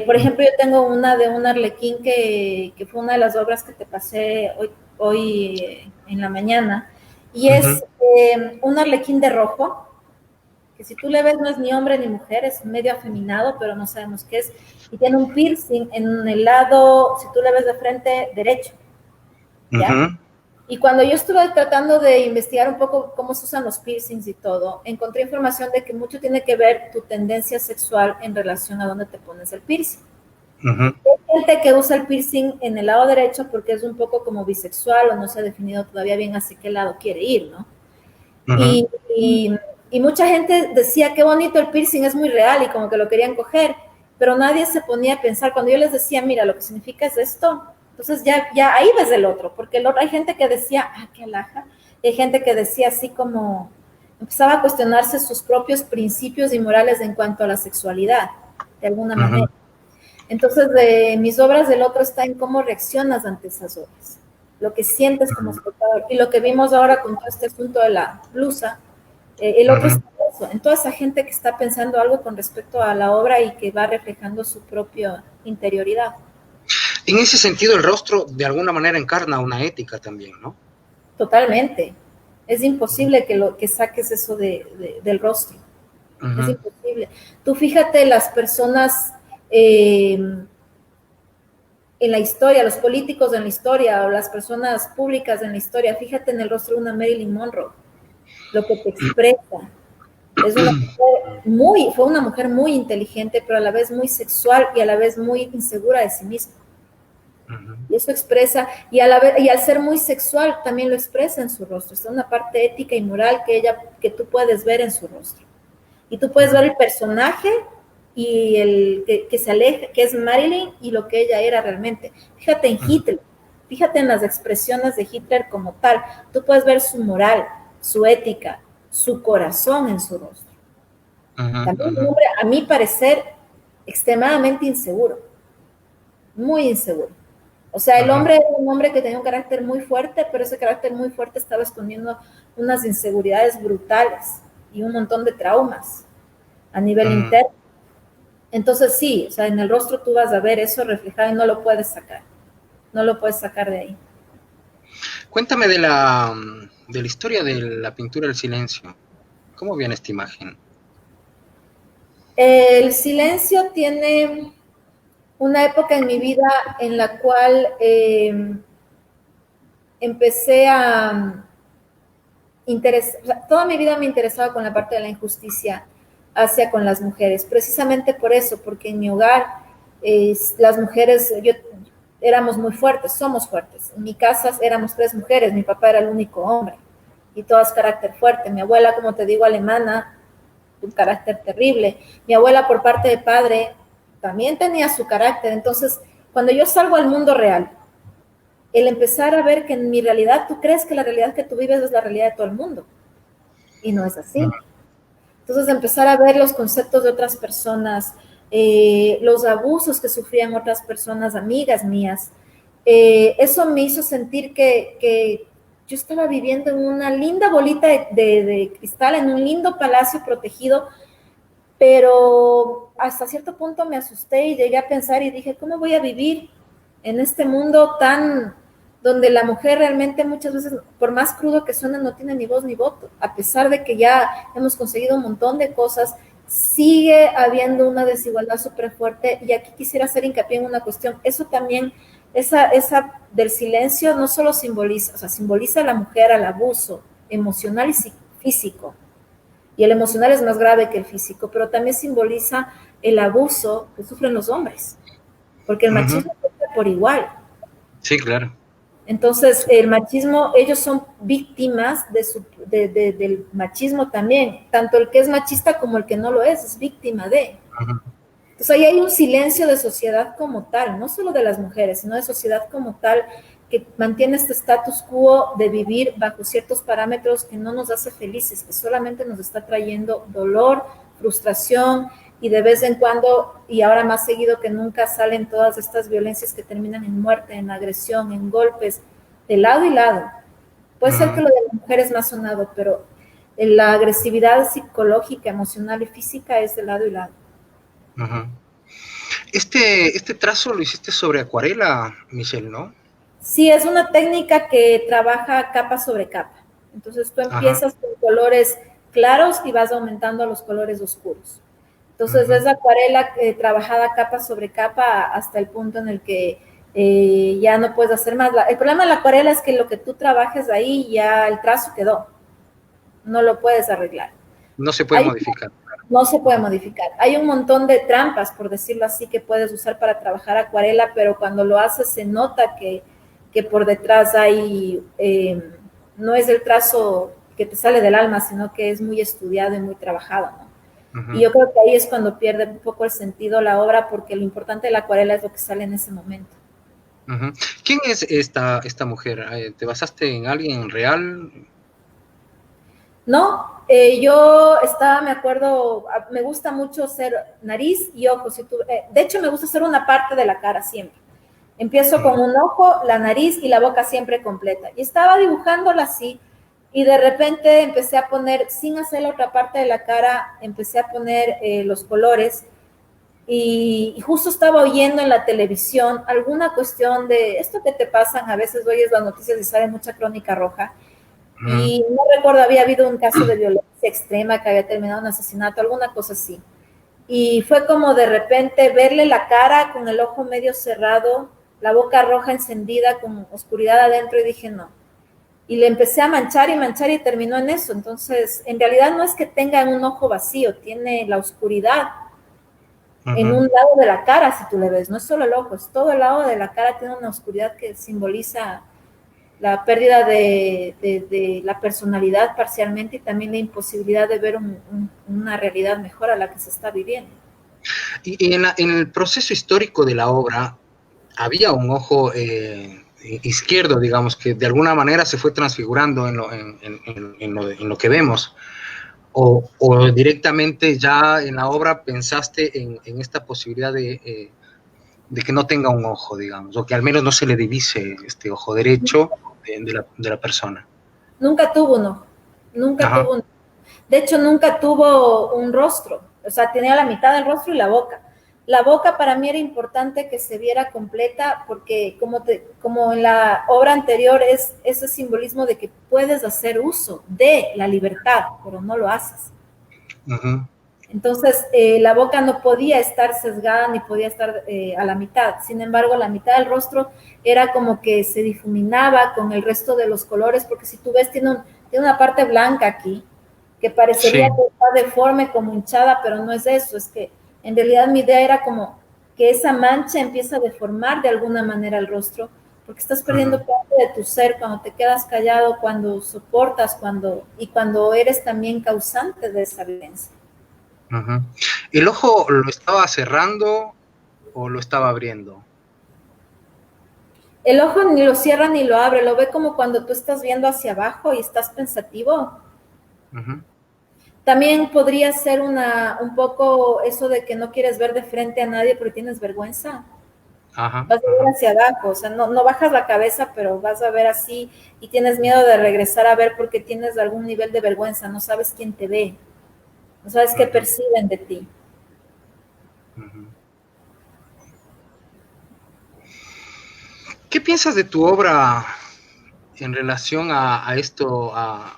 Por ejemplo, yo tengo una de un arlequín que fue una de las obras que te pasé hoy en la mañana, y es un arlequín de rojo, que si tú le ves no es ni hombre ni mujer, es medio afeminado, pero no sabemos qué es, y tiene un piercing en el lado, si tú le ves de frente, derecho, ¿ya? Y cuando yo estuve tratando de investigar un poco cómo se usan los piercings y todo, encontré información de que mucho tiene que ver tu tendencia sexual en relación a dónde te pones el piercing. Hay gente que usa el piercing en el lado derecho porque es un poco como bisexual o no se ha definido todavía bien hacia qué lado quiere ir, ¿no? Y mucha gente decía, qué bonito el piercing, es muy real, y como que lo querían coger, pero nadie se ponía a pensar. Cuando yo les decía, mira, lo que significa es esto, entonces ya ahí ves el otro, porque el otro, hay gente que decía, qué alhaja, y hay gente que decía así como, empezaba a cuestionarse sus propios principios y morales en cuanto a la sexualidad, de alguna manera. Entonces, de mis obras, del otro está en cómo reaccionas ante esas obras, lo que sientes como espectador, y lo que vimos ahora con todo este asunto de la blusa, el otro es eso, en toda esa gente que está pensando algo con respecto a la obra y que va reflejando su propia interioridad. En ese sentido, el rostro de alguna manera encarna una ética también, ¿no? Totalmente. Es imposible que saques eso del rostro. Es imposible. Tú fíjate las personas en la historia, los políticos en la historia o las personas públicas en la historia, fíjate en el rostro de una Marilyn Monroe, lo que te expresa. Es una mujer fue una mujer muy inteligente, pero a la vez muy sexual y a la vez muy insegura de sí misma. Y eso expresa, y al ser muy sexual también lo expresa en su rostro. Es una parte ética y moral que tú puedes ver en su rostro. Y tú puedes ver el personaje y el que se aleja, que es Marilyn, y lo que ella era realmente. Fíjate en Hitler, fíjate en las expresiones de Hitler como tal. Tú puedes ver su moral, su ética, su corazón en su rostro. También un hombre, a mi parecer, extremadamente inseguro, muy inseguro. O sea, el hombre era un hombre que tenía un carácter muy fuerte, pero ese carácter muy fuerte estaba escondiendo unas inseguridades brutales y un montón de traumas a nivel interno. Entonces sí, o sea, en el rostro tú vas a ver eso reflejado y no lo puedes sacar. No lo puedes sacar de ahí. Cuéntame de la historia de la pintura del silencio. ¿Cómo viene esta imagen? El silencio tiene una época en mi vida en la cual empecé a toda mi vida me interesaba con la parte de la injusticia hacia con las mujeres, precisamente por eso, porque en mi hogar las mujeres, éramos muy fuertes, somos fuertes. En mi casa éramos 3 mujeres, mi papá era el único hombre y todas carácter fuerte. Mi abuela, como te digo, alemana, un carácter terrible. Mi abuela por parte de padre también tenía su carácter. Entonces, cuando yo salgo al mundo real, el empezar a ver que en mi realidad, tú crees que la realidad que tú vives es la realidad de todo el mundo. Y no es así. Entonces, empezar a ver los conceptos de otras personas, los abusos que sufrían otras personas, amigas mías, eso me hizo sentir que yo estaba viviendo en una linda bolita de cristal, en un lindo palacio protegido, pero hasta cierto punto me asusté y llegué a pensar y dije, ¿cómo voy a vivir en este mundo tan donde la mujer realmente muchas veces, por más crudo que suene, no tiene ni voz ni voto, a pesar de que ya hemos conseguido un montón de cosas, sigue habiendo una desigualdad súper fuerte. Y aquí quisiera hacer hincapié en una cuestión, eso también, esa del silencio no solo simboliza, o sea, simboliza a la mujer al abuso emocional y físico, y el emocional es más grave que el físico, pero también simboliza el abuso que sufren los hombres, porque el machismo es por igual. Sí, claro. Entonces, el machismo, ellos son víctimas del machismo también. Tanto el que es machista como el que no lo es víctima de. Entonces, ahí hay un silencio de sociedad como tal, no solo de las mujeres, sino de sociedad como tal, que mantiene este status quo de vivir bajo ciertos parámetros que no nos hace felices, que solamente nos está trayendo dolor, frustración, y de vez en cuando, y ahora más seguido que nunca, salen todas estas violencias que terminan en muerte, en agresión, en golpes, de lado y lado. Puede ser que lo de la mujer es más sonado, pero la agresividad psicológica, emocional y física es de lado y lado. Este trazo lo hiciste sobre acuarela, Michelle, ¿no? Sí, es una técnica que trabaja capa sobre capa. Entonces tú empiezas con colores claros y vas aumentando a los colores oscuros. Entonces es acuarela trabajada capa sobre capa hasta el punto en el que ya no puedes hacer más. El problema de la acuarela es que lo que tú trabajes ahí ya el trazo quedó. No lo puedes arreglar. No se puede modificar. No se puede modificar. Hay un montón de trampas, por decirlo así, que puedes usar para trabajar acuarela, pero cuando lo haces se nota que por detrás hay, no es el trazo que te sale del alma, sino que es muy estudiado y muy trabajado, ¿no? Y yo creo que ahí es cuando pierde un poco el sentido la obra, porque lo importante de la acuarela es lo que sale en ese momento. ¿Quién es esta mujer? ¿Te basaste en alguien real? No, yo estaba, me acuerdo, me gusta mucho hacer nariz y ojos. De hecho, me gusta hacer una parte de la cara siempre. Empiezo con un ojo, la nariz y la boca siempre completa. Y estaba dibujándola así, y de repente empecé a poner, sin hacer la otra parte de la cara, empecé a poner los colores. Y justo estaba oyendo en la televisión alguna cuestión de esto que te pasan, a veces oyes las noticias y sale mucha crónica roja. Y no recuerdo, había habido un caso de violencia extrema que había terminado en asesinato, alguna cosa así. Y fue como de repente verle la cara con el ojo medio cerrado, la boca roja encendida con oscuridad adentro, y dije no. Y le empecé a manchar y terminó en eso. Entonces, en realidad no es que tenga un ojo vacío, tiene la oscuridad en un lado de la cara, si tú le ves, no es solo el ojo, es todo el lado de la cara, tiene una oscuridad que simboliza la pérdida de la personalidad parcialmente, y también la imposibilidad de ver una realidad mejor a la que se está viviendo. Y en el proceso histórico de la obra había un ojo izquierdo, digamos, que de alguna manera se fue transfigurando en lo que vemos. O directamente ya en la obra pensaste en esta posibilidad de que no tenga un ojo, digamos, o que al menos no se le divise este ojo derecho de la persona. Nunca tuvo un ojo, nunca tuvo un ojo. De hecho, nunca tuvo un rostro, o sea, tenía la mitad del rostro y la boca. La boca para mí era importante que se viera completa, porque como en la obra anterior es ese simbolismo de que puedes hacer uso de la libertad, pero no lo haces. Entonces, la boca no podía estar sesgada ni podía estar a la mitad. Sin embargo, la mitad del rostro era como que se difuminaba con el resto de los colores, porque si tú ves, tiene una parte blanca aquí, que parecería que está deforme, como hinchada, pero no es eso. Es que en realidad mi idea era como que esa mancha empieza a deformar de alguna manera el rostro, porque estás perdiendo parte de tu ser cuando te quedas callado, cuando soportas, cuando eres también causante de esa violencia. ¿El ojo lo estaba cerrando o lo estaba abriendo? El ojo ni lo cierra ni lo abre, lo ve como cuando tú estás viendo hacia abajo y estás pensativo. También podría ser un poco eso de que no quieres ver de frente a nadie porque tienes vergüenza. Vas a ver hacia abajo, o sea, no bajas la cabeza, pero vas a ver así, y tienes miedo de regresar a ver porque tienes algún nivel de vergüenza, no sabes quién te ve, no sabes qué perciben de ti. ¿Qué piensas de tu obra en relación a esto, a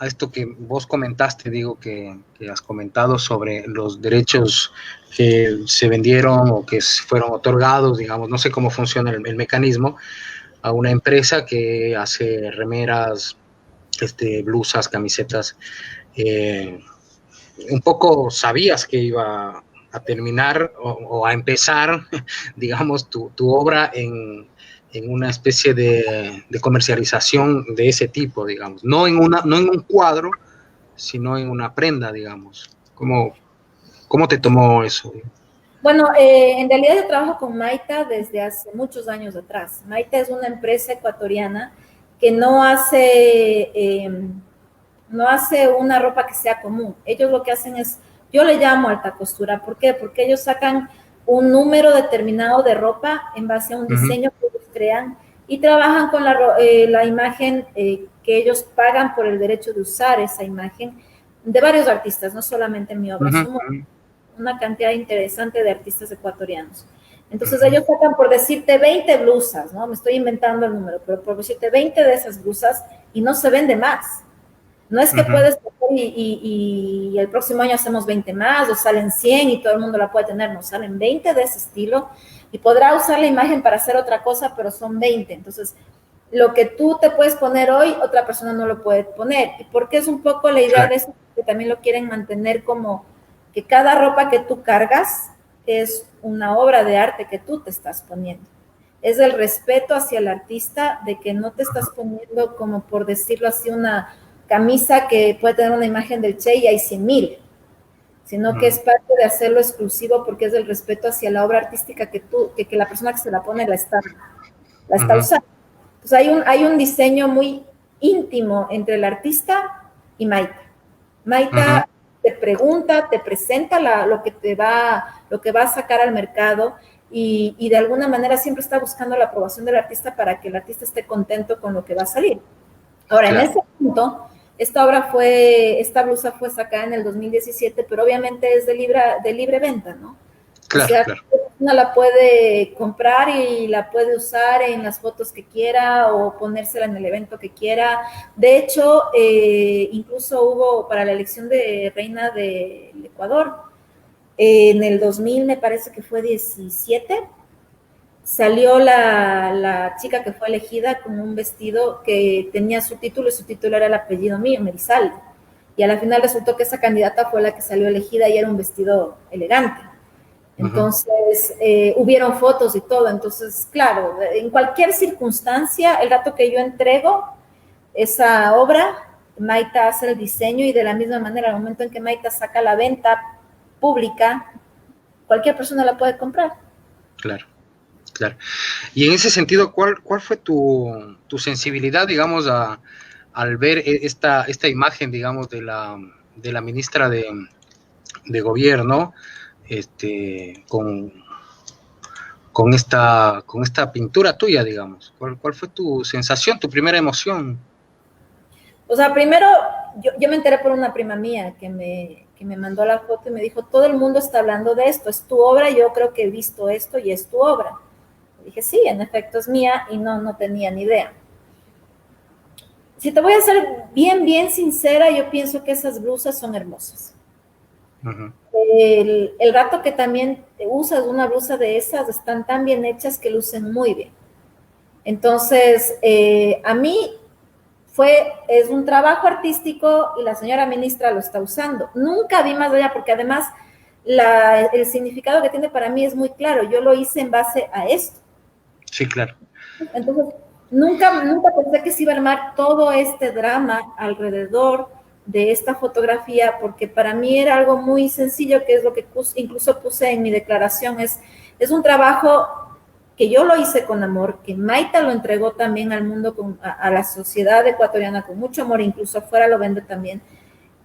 esto que vos comentaste, digo, que has comentado sobre los derechos que se vendieron o que fueron otorgados, digamos, no sé cómo funciona el mecanismo, a una empresa que hace remeras, blusas, camisetas? Eh, un poco sabías que iba a terminar o a empezar, digamos, tu obra en una especie de comercialización de ese tipo, digamos, no en un cuadro, sino en una prenda, digamos. ¿Cómo te tomó eso? Bueno, en realidad yo trabajo con Maita desde hace muchos años atrás. Maita es una empresa ecuatoriana que no hace una ropa que sea común. Ellos lo que hacen es, yo le llamo alta costura. ¿Por qué? Porque ellos sacan un número determinado de ropa en base a un diseño que ellos crean y trabajan con la imagen que ellos pagan por el derecho de usar esa imagen de varios artistas, no solamente mi obra. Somos una cantidad interesante de artistas ecuatorianos. Entonces ellos sacan, por decirte, 20 blusas, ¿no? Me estoy inventando el número, pero por decirte 20 de esas blusas y no se vende más. No es que puedes y el próximo año hacemos 20 más o salen 100 y todo el mundo la puede tener, no, salen 20 de ese estilo y podrá usar la imagen para hacer otra cosa, pero son 20. Entonces, lo que tú te puedes poner hoy, otra persona no lo puede poner. ¿Y por qué es un poco la idea de eso? Que también lo quieren mantener como que cada ropa que tú cargas es una obra de arte que tú te estás poniendo. Es el respeto hacia el artista de que no te estás poniendo, como por decirlo así, una camisa que puede tener una imagen del Che y hay 100,000, sino que es parte de hacerlo exclusivo porque es el respeto hacia la obra artística que la persona que se la pone la está usando. Entonces hay un diseño muy íntimo entre el artista y Maita. Maita te pregunta, te presenta lo que va a sacar al mercado y de alguna manera siempre está buscando la aprobación del artista para que el artista esté contento con lo que va a salir. Ahora, en ese punto, esta blusa fue sacada en el 2017, pero obviamente es de libre venta, ¿no? Claro, o sea, claro. Una la puede comprar y la puede usar en las fotos que quiera o ponérsela en el evento que quiera. De hecho, incluso hubo para la elección de reina del Ecuador, en el 2000 me parece que fue 17, salió la chica que fue elegida con un vestido que tenía su título y su título era el apellido mío, Merizalde. Y a la final resultó que esa candidata fue la que salió elegida y era un vestido elegante. Entonces, hubieron fotos y todo. Entonces, claro, en cualquier circunstancia, el rato que yo entrego esa obra, Maita hace el diseño y de la misma manera, al momento en que Maita saca la venta pública, cualquier persona la puede comprar. Claro. Claro. Y en ese sentido, ¿cuál fue tu sensibilidad, digamos, al ver esta imagen, digamos, de la ministra de Gobierno, con esta pintura tuya, digamos? ¿Cuál fue tu sensación, tu primera emoción? O sea, primero, yo me enteré por una prima mía que me mandó la foto y me dijo, todo el mundo está hablando de esto, es tu obra, yo creo que he visto esto y es tu obra. Dije, sí, en efecto es mía y no tenía ni idea. Si te voy a ser bien sincera, yo pienso que esas blusas son hermosas. El rato que también usas una blusa de esas, están tan bien hechas que lucen muy bien. Entonces, a mí es un trabajo artístico y la señora ministra lo está usando. Nunca vi más allá porque además el significado que tiene para mí es muy claro. Yo lo hice en base a esto. Sí, claro. Entonces, nunca pensé que se iba a armar todo este drama alrededor de esta fotografía, porque para mí era algo muy sencillo, que es lo que incluso puse en mi declaración, es un trabajo que yo lo hice con amor, que Maita lo entregó también al mundo, a la sociedad ecuatoriana con mucho amor, incluso afuera lo vende también,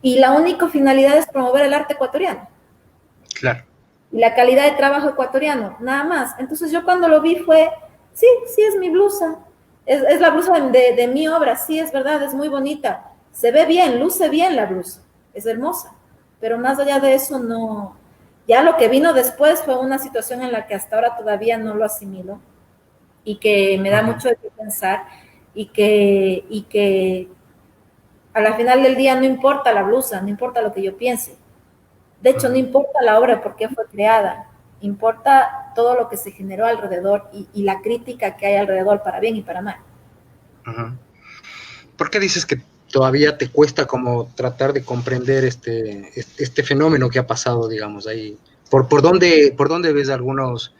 y la única finalidad es promover el arte ecuatoriano. Claro. Y la calidad de trabajo ecuatoriano, nada más. Entonces yo cuando lo vi fue, sí es mi blusa, es la blusa de mi obra, sí, es verdad, es muy bonita, se ve bien, luce bien la blusa, es hermosa, pero más allá de eso no, ya lo que vino después fue una situación en la que hasta ahora todavía no lo asimilo, y que me da mucho de qué pensar y que a la final del día no importa la blusa, no importa lo que yo piense. De hecho, no importa la obra por qué fue creada, importa todo lo que se generó alrededor y la crítica que hay alrededor para bien y para mal. ¿Por qué dices que todavía te cuesta como tratar de comprender este fenómeno que ha pasado, digamos, ahí? ¿Por dónde ves algunas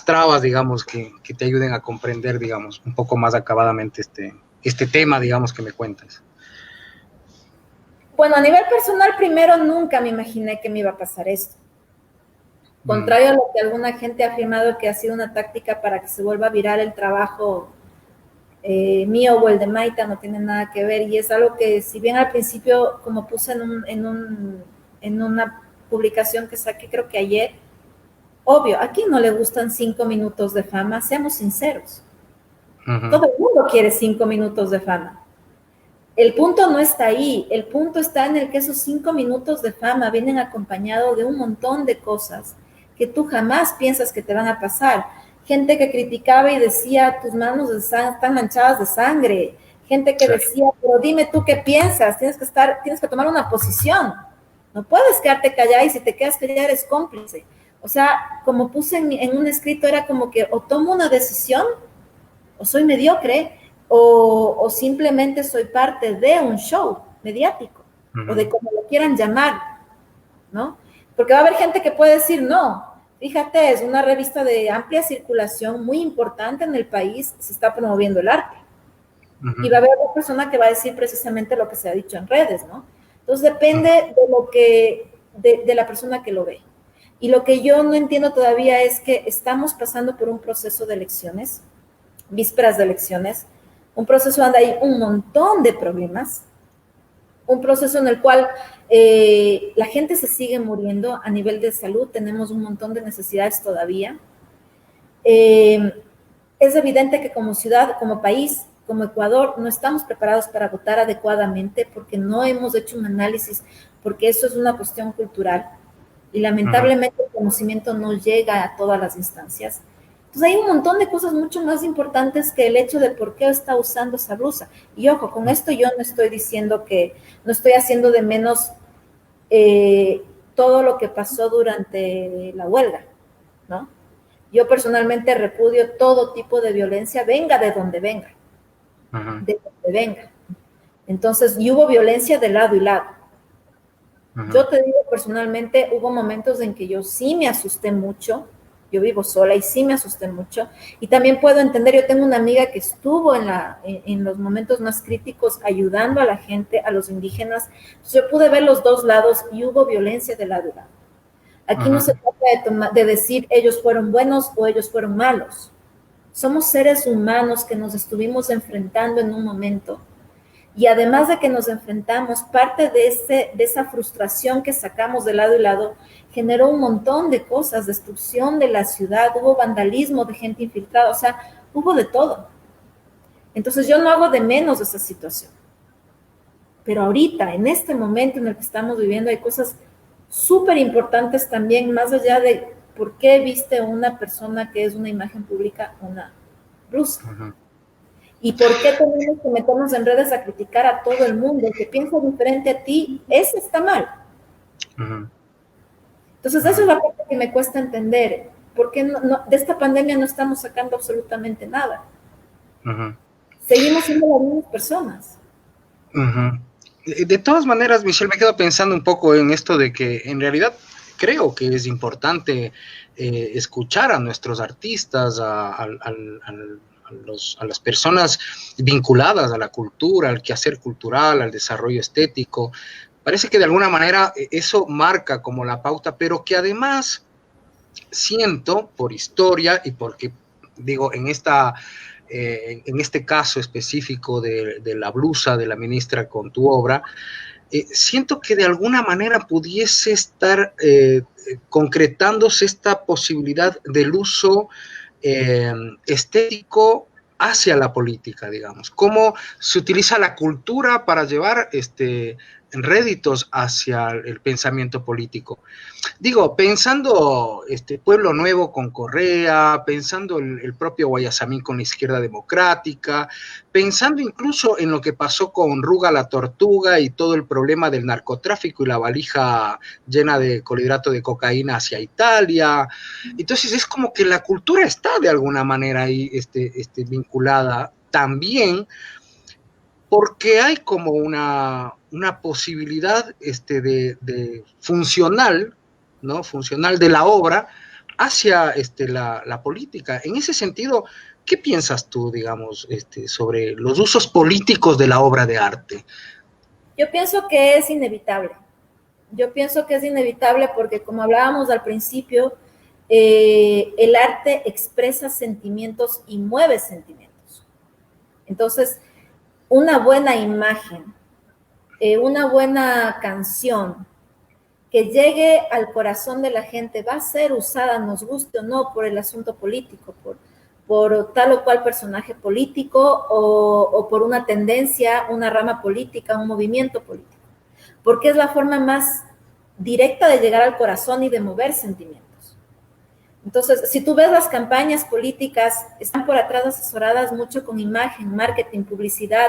trabas, digamos, que te ayuden a comprender, digamos, un poco más acabadamente este tema, digamos, que me cuentas? Bueno, a nivel personal, primero nunca me imaginé que me iba a pasar esto. Contrario a lo que alguna gente ha afirmado que ha sido una táctica para que se vuelva viral el trabajo mío o el de Maita, no tiene nada que ver. Y es algo que, si bien al principio, como puse en una publicación que saqué creo que ayer, obvio, ¿a quién no le gustan 5 minutos de fama? Seamos sinceros. Todo el mundo quiere 5 minutos de fama. El punto no está ahí, el punto está en el que esos 5 minutos de fama vienen acompañados de un montón de cosas que tú jamás piensas que te van a pasar. Gente que criticaba y decía, tus manos están manchadas de sangre. Gente que decía, pero dime tú qué piensas, tienes que tomar una posición. No puedes quedarte callada y si te quedas callada eres cómplice. O sea, como puse en un escrito, era como que o tomo una decisión o soy mediocre o simplemente soy parte de un show mediático o de como lo quieran llamar, ¿no? Porque va a haber gente que puede decir, no, fíjate, es una revista de amplia circulación, muy importante en el país, se está promoviendo el arte. Y va a haber otra persona que va a decir precisamente lo que se ha dicho en redes, ¿no? Entonces depende de lo que, de la persona que lo ve. Y lo que yo no entiendo todavía es que estamos pasando por un proceso de elecciones, vísperas de elecciones, un proceso donde hay un montón de problemas, un proceso en el cual la gente se sigue muriendo a nivel de salud, tenemos un montón de necesidades todavía. Es evidente que como ciudad, como país, como Ecuador, no estamos preparados para votar adecuadamente porque no hemos hecho un análisis, porque eso es una cuestión cultural y lamentablemente el conocimiento no llega a todas las instancias. Entonces hay un montón de cosas mucho más importantes que el hecho de por qué está usando esa blusa. Y ojo, con esto yo no estoy diciendo que, no estoy haciendo de menos todo lo que pasó durante la huelga, ¿no? Yo personalmente repudio todo tipo de violencia, venga de donde venga, de donde venga. Entonces, y hubo violencia de lado y lado. Yo te digo personalmente, hubo momentos en que yo sí me asusté mucho. Yo vivo sola y sí me asusté mucho. Y también puedo entender, yo tengo una amiga que estuvo en los momentos más críticos ayudando a la gente, a los indígenas. Entonces, yo pude ver los dos lados y hubo violencia de lado y lado. Aquí no se trata de decir ellos fueron buenos o ellos fueron malos. Somos seres humanos que nos estuvimos enfrentando en un momento. Y además de que nos enfrentamos, parte de esa frustración que sacamos de lado y lado generó un montón de cosas, destrucción de la ciudad, hubo vandalismo de gente infiltrada, o sea, hubo de todo. Entonces yo no hago de menos esa situación. Pero ahorita, en este momento en el que estamos viviendo, hay cosas súper importantes también, más allá de por qué viste una persona que es una imagen pública una blusa. ¿Y por qué tenemos que meternos en redes a criticar a todo el mundo? El que piensa diferente a ti, ese está mal. Entonces, eso es la parte que me cuesta entender. ¿Por qué de esta pandemia no estamos sacando absolutamente nada? Seguimos siendo las mismas personas. De todas maneras, Michelle, me quedo pensando un poco en esto de que en realidad creo que es importante escuchar a nuestros artistas, a las personas vinculadas a la cultura, al quehacer cultural, al desarrollo estético. Parece que de alguna manera eso marca como la pauta, pero que además siento por historia y porque, digo, en este caso específico de la blusa de la ministra con tu obra, siento que de alguna manera pudiese estar concretándose esta posibilidad del uso estético hacia la política, digamos. Cómo se utiliza la cultura para llevar réditos hacia el pensamiento político. Digo, pensando Pueblo Nuevo con Correa, pensando el propio Guayasamín con la izquierda democrática, pensando incluso en lo que pasó con Ruga la Tortuga y todo el problema del narcotráfico y la valija llena de clorhidrato de cocaína hacia Italia. Entonces es como que la cultura está de alguna manera ahí vinculada también, porque hay como una posibilidad de funcional, ¿no? Funcional de la obra hacia la política. En ese sentido, ¿qué piensas tú, digamos, sobre los usos políticos de la obra de arte? Yo pienso que es inevitable. Yo pienso que es inevitable porque, como hablábamos al principio, el arte expresa sentimientos y mueve sentimientos. Entonces, una buena imagen, una buena canción que llegue al corazón de la gente va a ser usada, nos guste o no, por el asunto político, por tal o cual personaje político o por una tendencia, una rama política, un movimiento político, porque es la forma más directa de llegar al corazón y de mover sentimientos. Entonces, si tú ves las campañas políticas, están por atrás asesoradas mucho con imagen, marketing, publicidad,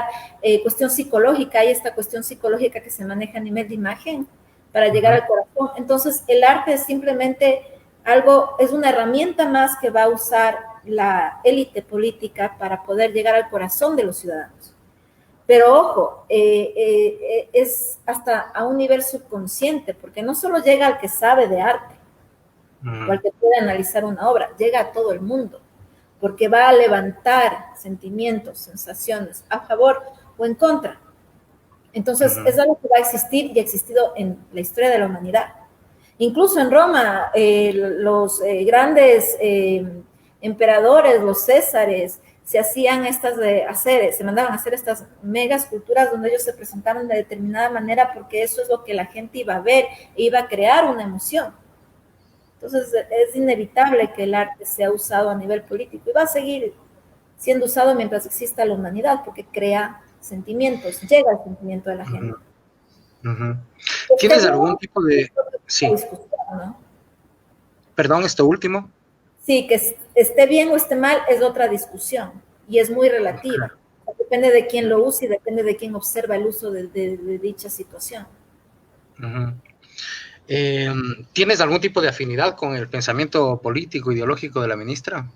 cuestión psicológica. Hay esta cuestión psicológica que se maneja a nivel de imagen para llegar al corazón. Entonces, el arte es simplemente algo, es una herramienta más que va a usar la élite política para poder llegar al corazón de los ciudadanos. Pero ojo, es hasta a un nivel subconsciente, porque no solo llega al que sabe de arte, o al que puede analizar una obra, llega a todo el mundo, porque va a levantar sentimientos, sensaciones, a favor o en contra. Entonces, es algo que va a existir y ha existido en la historia de la humanidad. Incluso en Roma, los grandes emperadores, los césares, se hacían se mandaban a hacer estas mega esculturas donde ellos se presentaban de determinada manera porque eso es lo que la gente iba a ver e iba a crear una emoción. Entonces, es inevitable que el arte sea usado a nivel político y va a seguir siendo usado mientras exista la humanidad, porque crea sentimientos, llega al sentimiento de la gente. ¿Tienes algún tipo de...? Sí. ¿No? Perdón, esto último. Sí, que esté bien o esté mal es otra discusión y es muy relativa. Depende de quién lo use y depende de quién observa el uso de dicha situación. ¿Tienes algún tipo de afinidad con el pensamiento político, ideológico de la ministra?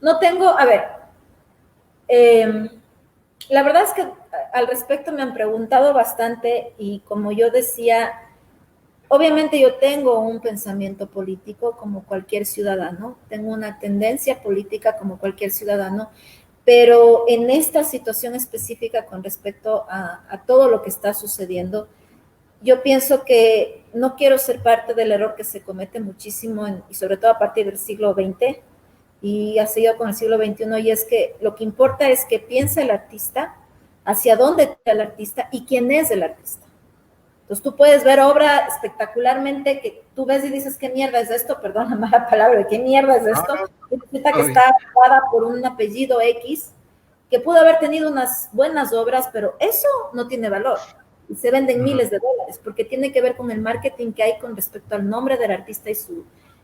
No tengo, a ver, la verdad es que al respecto me han preguntado bastante y como yo decía, obviamente yo tengo un pensamiento político como cualquier ciudadano, tengo una tendencia política como cualquier ciudadano, pero en esta situación específica con respecto a todo lo que está sucediendo, yo pienso que no quiero ser parte del error que se comete muchísimo, y sobre todo a partir del siglo XX, y ha seguido con el siglo XXI, y es que lo que importa es que piense el artista, hacia dónde está el artista y quién es el artista. Entonces tú puedes ver obra espectacularmente que tú ves y dices, ¿qué mierda es esto? Perdón la mala palabra, ¿qué mierda es esto? Y resulta que está dada por un apellido X, que pudo haber tenido unas buenas obras, pero eso no tiene valor. Y se venden miles de dólares, porque tiene que ver con el marketing que hay con respecto al nombre del artista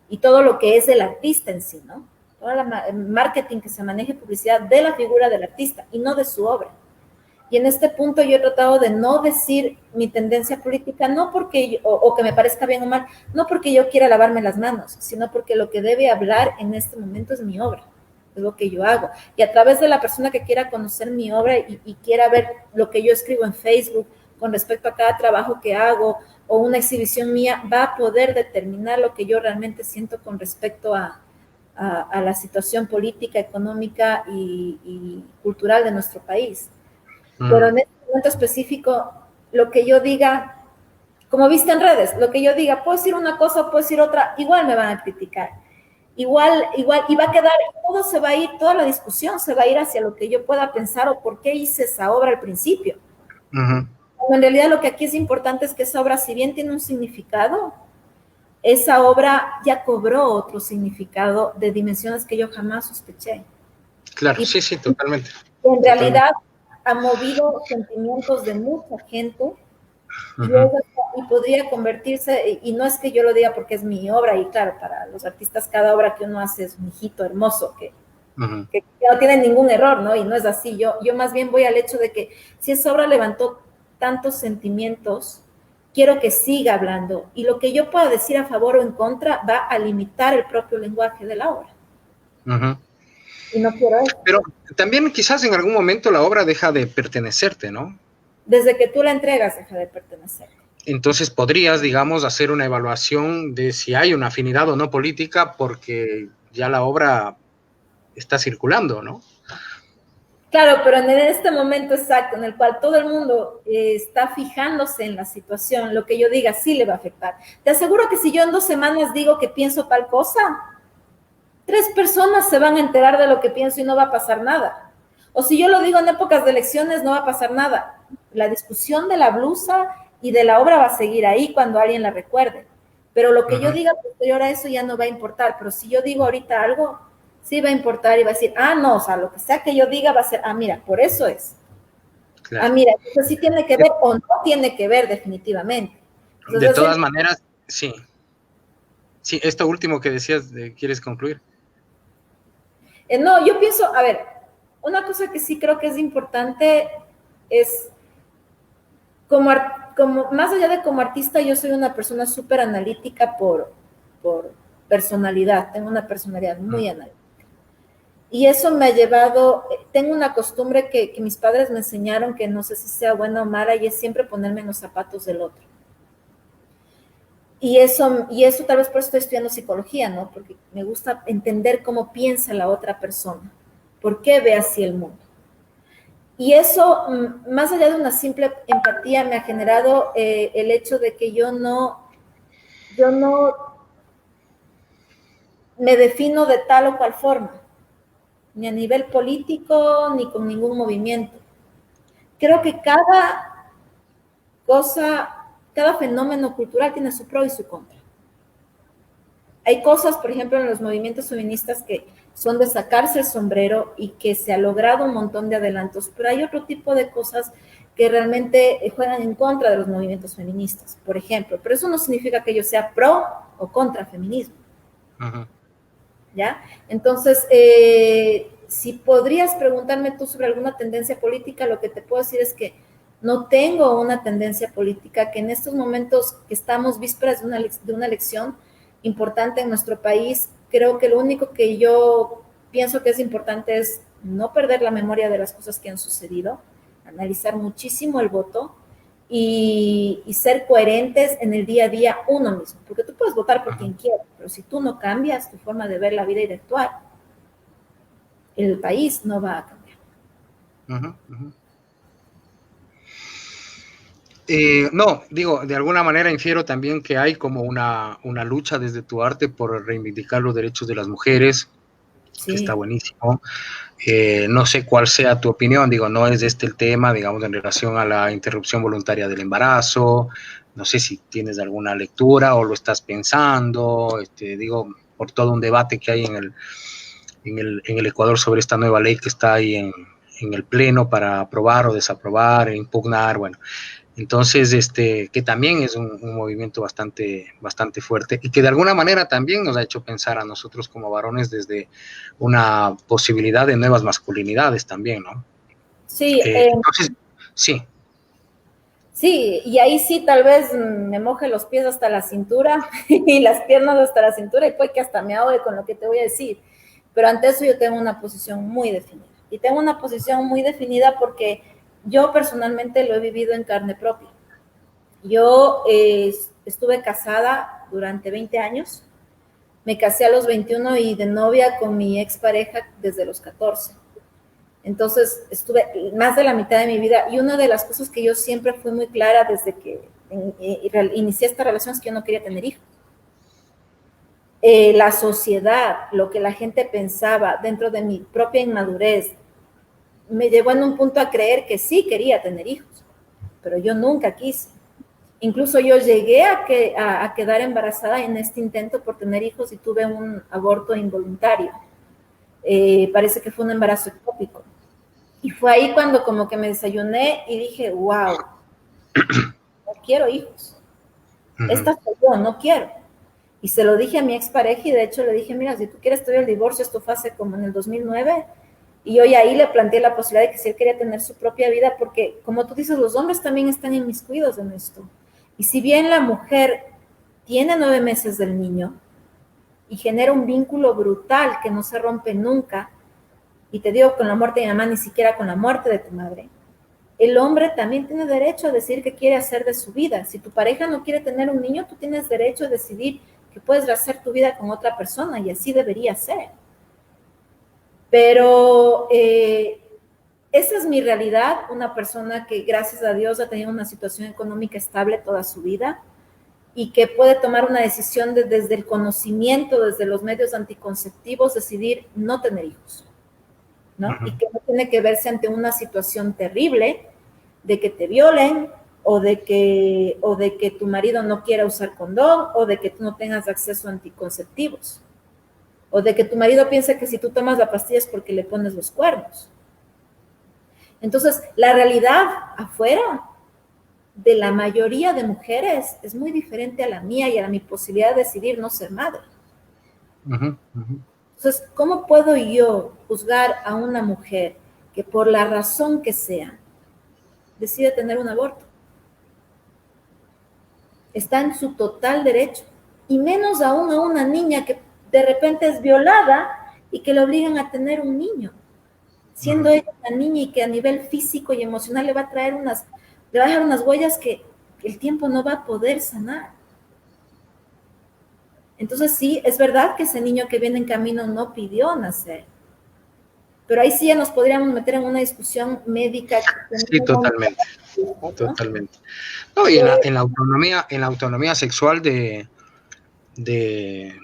y todo lo que es el artista en sí, ¿no? Todo el marketing que se maneje, publicidad de la figura del artista y no de su obra. Y en este punto yo he tratado de no decir mi tendencia política, no porque o que me parezca bien o mal, no porque yo quiera lavarme las manos, sino porque lo que debe hablar en este momento es mi obra, es lo que yo hago. Y a través de la persona que quiera conocer mi obra y quiera ver lo que yo escribo en Facebook con respecto a cada trabajo que hago o una exhibición mía, va a poder determinar lo que yo realmente siento con respecto a la situación política, económica y cultural de nuestro país. Pero en este momento específico, lo que yo diga, como viste en redes, lo que yo diga, puedo decir una cosa, puedo decir otra, igual me van a criticar. Igual, y va a quedar, todo se va a ir, toda la discusión se va a ir hacia lo que yo pueda pensar o por qué hice esa obra al principio. En realidad lo que aquí es importante es que esa obra, si bien tiene un significado, esa obra ya cobró otro significado de dimensiones que yo jamás sospeché. Claro, sí, totalmente. En realidad ha movido sentimientos de mucha gente y podría convertirse, y no es que yo lo diga porque es mi obra, y claro, para los artistas cada obra que uno hace es un hijito hermoso, que no tiene ningún error, ¿no? Y no es así, yo más bien voy al hecho de que si esa obra levantó tantos sentimientos, quiero que siga hablando, y lo que yo pueda decir a favor o en contra va a limitar el propio lenguaje de la obra. Y no quiero eso. Pero también quizás en algún momento la obra deja de pertenecerte, ¿no? Desde que tú la entregas, deja de pertenecer. Entonces podrías, digamos, hacer una evaluación de si hay una afinidad o no política porque ya la obra está circulando, ¿no? Claro, pero en este momento exacto en el cual todo el mundo está fijándose en la situación, lo que yo diga sí le va a afectar. Te aseguro que si yo en 2 semanas digo que pienso tal cosa, 3 personas se van a enterar de lo que pienso y no va a pasar nada. O si yo lo digo en épocas de elecciones, no va a pasar nada. La discusión de la blusa y de la obra va a seguir ahí cuando alguien la recuerde. Pero lo que yo diga posterior a eso ya no va a importar. Pero si yo digo ahorita algo, sí va a importar y va a decir, no, o sea, lo que sea que yo diga va a ser, mira, por eso es. Claro. Mira, eso sí tiene que ver o no tiene que ver definitivamente. Entonces, de todas maneras, sí. Sí, esto último que decías, ¿quieres concluir? No, yo pienso, a ver, una cosa que sí creo que es importante es, como más allá de como artista, yo soy una persona súper analítica por personalidad, tengo una personalidad muy analítica. Y eso me ha llevado, tengo una costumbre que mis padres me enseñaron, que no sé si sea buena o mala, y es siempre ponerme en los zapatos del otro. Y eso tal vez por eso estoy estudiando psicología, ¿no? Porque me gusta entender cómo piensa la otra persona, por qué ve así el mundo. Y eso, más allá de una simple empatía, me ha generado el hecho de que yo no me defino de tal o cual forma, ni a nivel político, ni con ningún movimiento. Creo que cada fenómeno cultural tiene su pro y su contra. Hay cosas, por ejemplo, en los movimientos feministas que son de sacarse el sombrero y que se ha logrado un montón de adelantos, pero hay otro tipo de cosas que realmente juegan en contra de los movimientos feministas, por ejemplo. Pero eso no significa que yo sea pro o contra feminismo. ¿Ya? Entonces, si podrías preguntarme tú sobre alguna tendencia política, lo que te puedo decir es que no tengo una tendencia política, que en estos momentos que estamos vísperas de una elección importante en nuestro país, creo que lo único que yo pienso que es importante es no perder la memoria de las cosas que han sucedido, analizar muchísimo el voto y ser coherentes en el día a día uno mismo, porque tú puedes votar por quien quieras, pero si tú no cambias tu forma de ver la vida y de actuar, el país no va a cambiar. No, digo, de alguna manera infiero también que hay como una lucha desde tu arte por reivindicar los derechos de las mujeres, que está buenísimo. No sé cuál sea tu opinión, digo, no es el tema, digamos, en relación a la interrupción voluntaria del embarazo, no sé si tienes alguna lectura o lo estás pensando, digo, por todo un debate que hay en el Ecuador sobre esta nueva ley que está ahí en el pleno para aprobar o desaprobar, impugnar, bueno. Entonces, que también es un movimiento bastante fuerte y que de alguna manera también nos ha hecho pensar a nosotros como varones desde una posibilidad de nuevas masculinidades también, ¿no? Sí. Entonces, sí. Sí, y ahí sí tal vez me moje los pies hasta la cintura y las piernas hasta la cintura y puede que hasta me ahogue con lo que te voy a decir. Pero ante eso yo tengo una posición muy definida. Y tengo una posición muy definida porque yo personalmente lo he vivido en carne propia. Yo estuve casada durante 20 años. Me casé a los 21 y de novia con mi expareja desde los 14. Entonces estuve más de la mitad de mi vida y una de las cosas que yo siempre fui muy clara desde que inicié esta relación es que yo no quería tener hijos. La sociedad, lo que la gente pensaba dentro de mi propia inmadurez, me llevó en un punto a creer que sí quería tener hijos, pero yo nunca quise. Incluso yo llegué a quedar embarazada en este intento por tener hijos y tuve un aborto involuntario. Parece que fue un embarazo ectópico. Y fue ahí cuando como que me desayuné y dije, wow, ok, quiero hijos. Ujú. Esta soy yo, no quiero. Y se lo dije a mi expareja y de hecho le dije, mira, si tú quieres te doy el divorcio, esto fue hace como en el 2009. Y yo ya ahí le planteé la posibilidad de que si él quería tener su propia vida, porque como tú dices, los hombres también están inmiscuidos en esto. Y si bien la mujer tiene 9 meses del niño y genera un vínculo brutal que no se rompe nunca, y te digo con la muerte de mi mamá, ni siquiera con la muerte de tu madre, el hombre también tiene derecho a decir qué quiere hacer de su vida. Si tu pareja no quiere tener un niño, tú tienes derecho a decidir que puedes hacer tu vida con otra persona y así debería ser. Pero esa es mi realidad, una persona que gracias a Dios ha tenido una situación económica estable toda su vida y que puede tomar una decisión desde el conocimiento, desde los medios anticonceptivos, decidir no tener hijos, ¿no? Ujú. Y que no tiene que verse ante una situación terrible de que te violen o de que tu marido no quiera usar condón o de que tú no tengas acceso a anticonceptivos o de que tu marido piense que si tú tomas la pastilla es porque le pones los cuernos. Entonces, la realidad afuera de la mayoría de mujeres es muy diferente a la mía y a mi posibilidad de decidir no ser madre. Ujú. Ujú. Entonces, ¿cómo puedo yo juzgar a una mujer que por la razón que sea decide tener un aborto? Está en su total derecho. Y menos aún a una niña que de repente es violada y que le obligan a tener un niño, siendo Ujú. ella una niña y que a nivel físico y emocional le va a traer le va a dejar unas huellas que el tiempo no va a poder sanar. Entonces sí, es verdad que ese niño que viene en camino no pidió nacer, pero ahí sí ya nos podríamos meter en una discusión médica que Sí, no, totalmente, ¿no? totalmente. No, y en la autonomía sexual de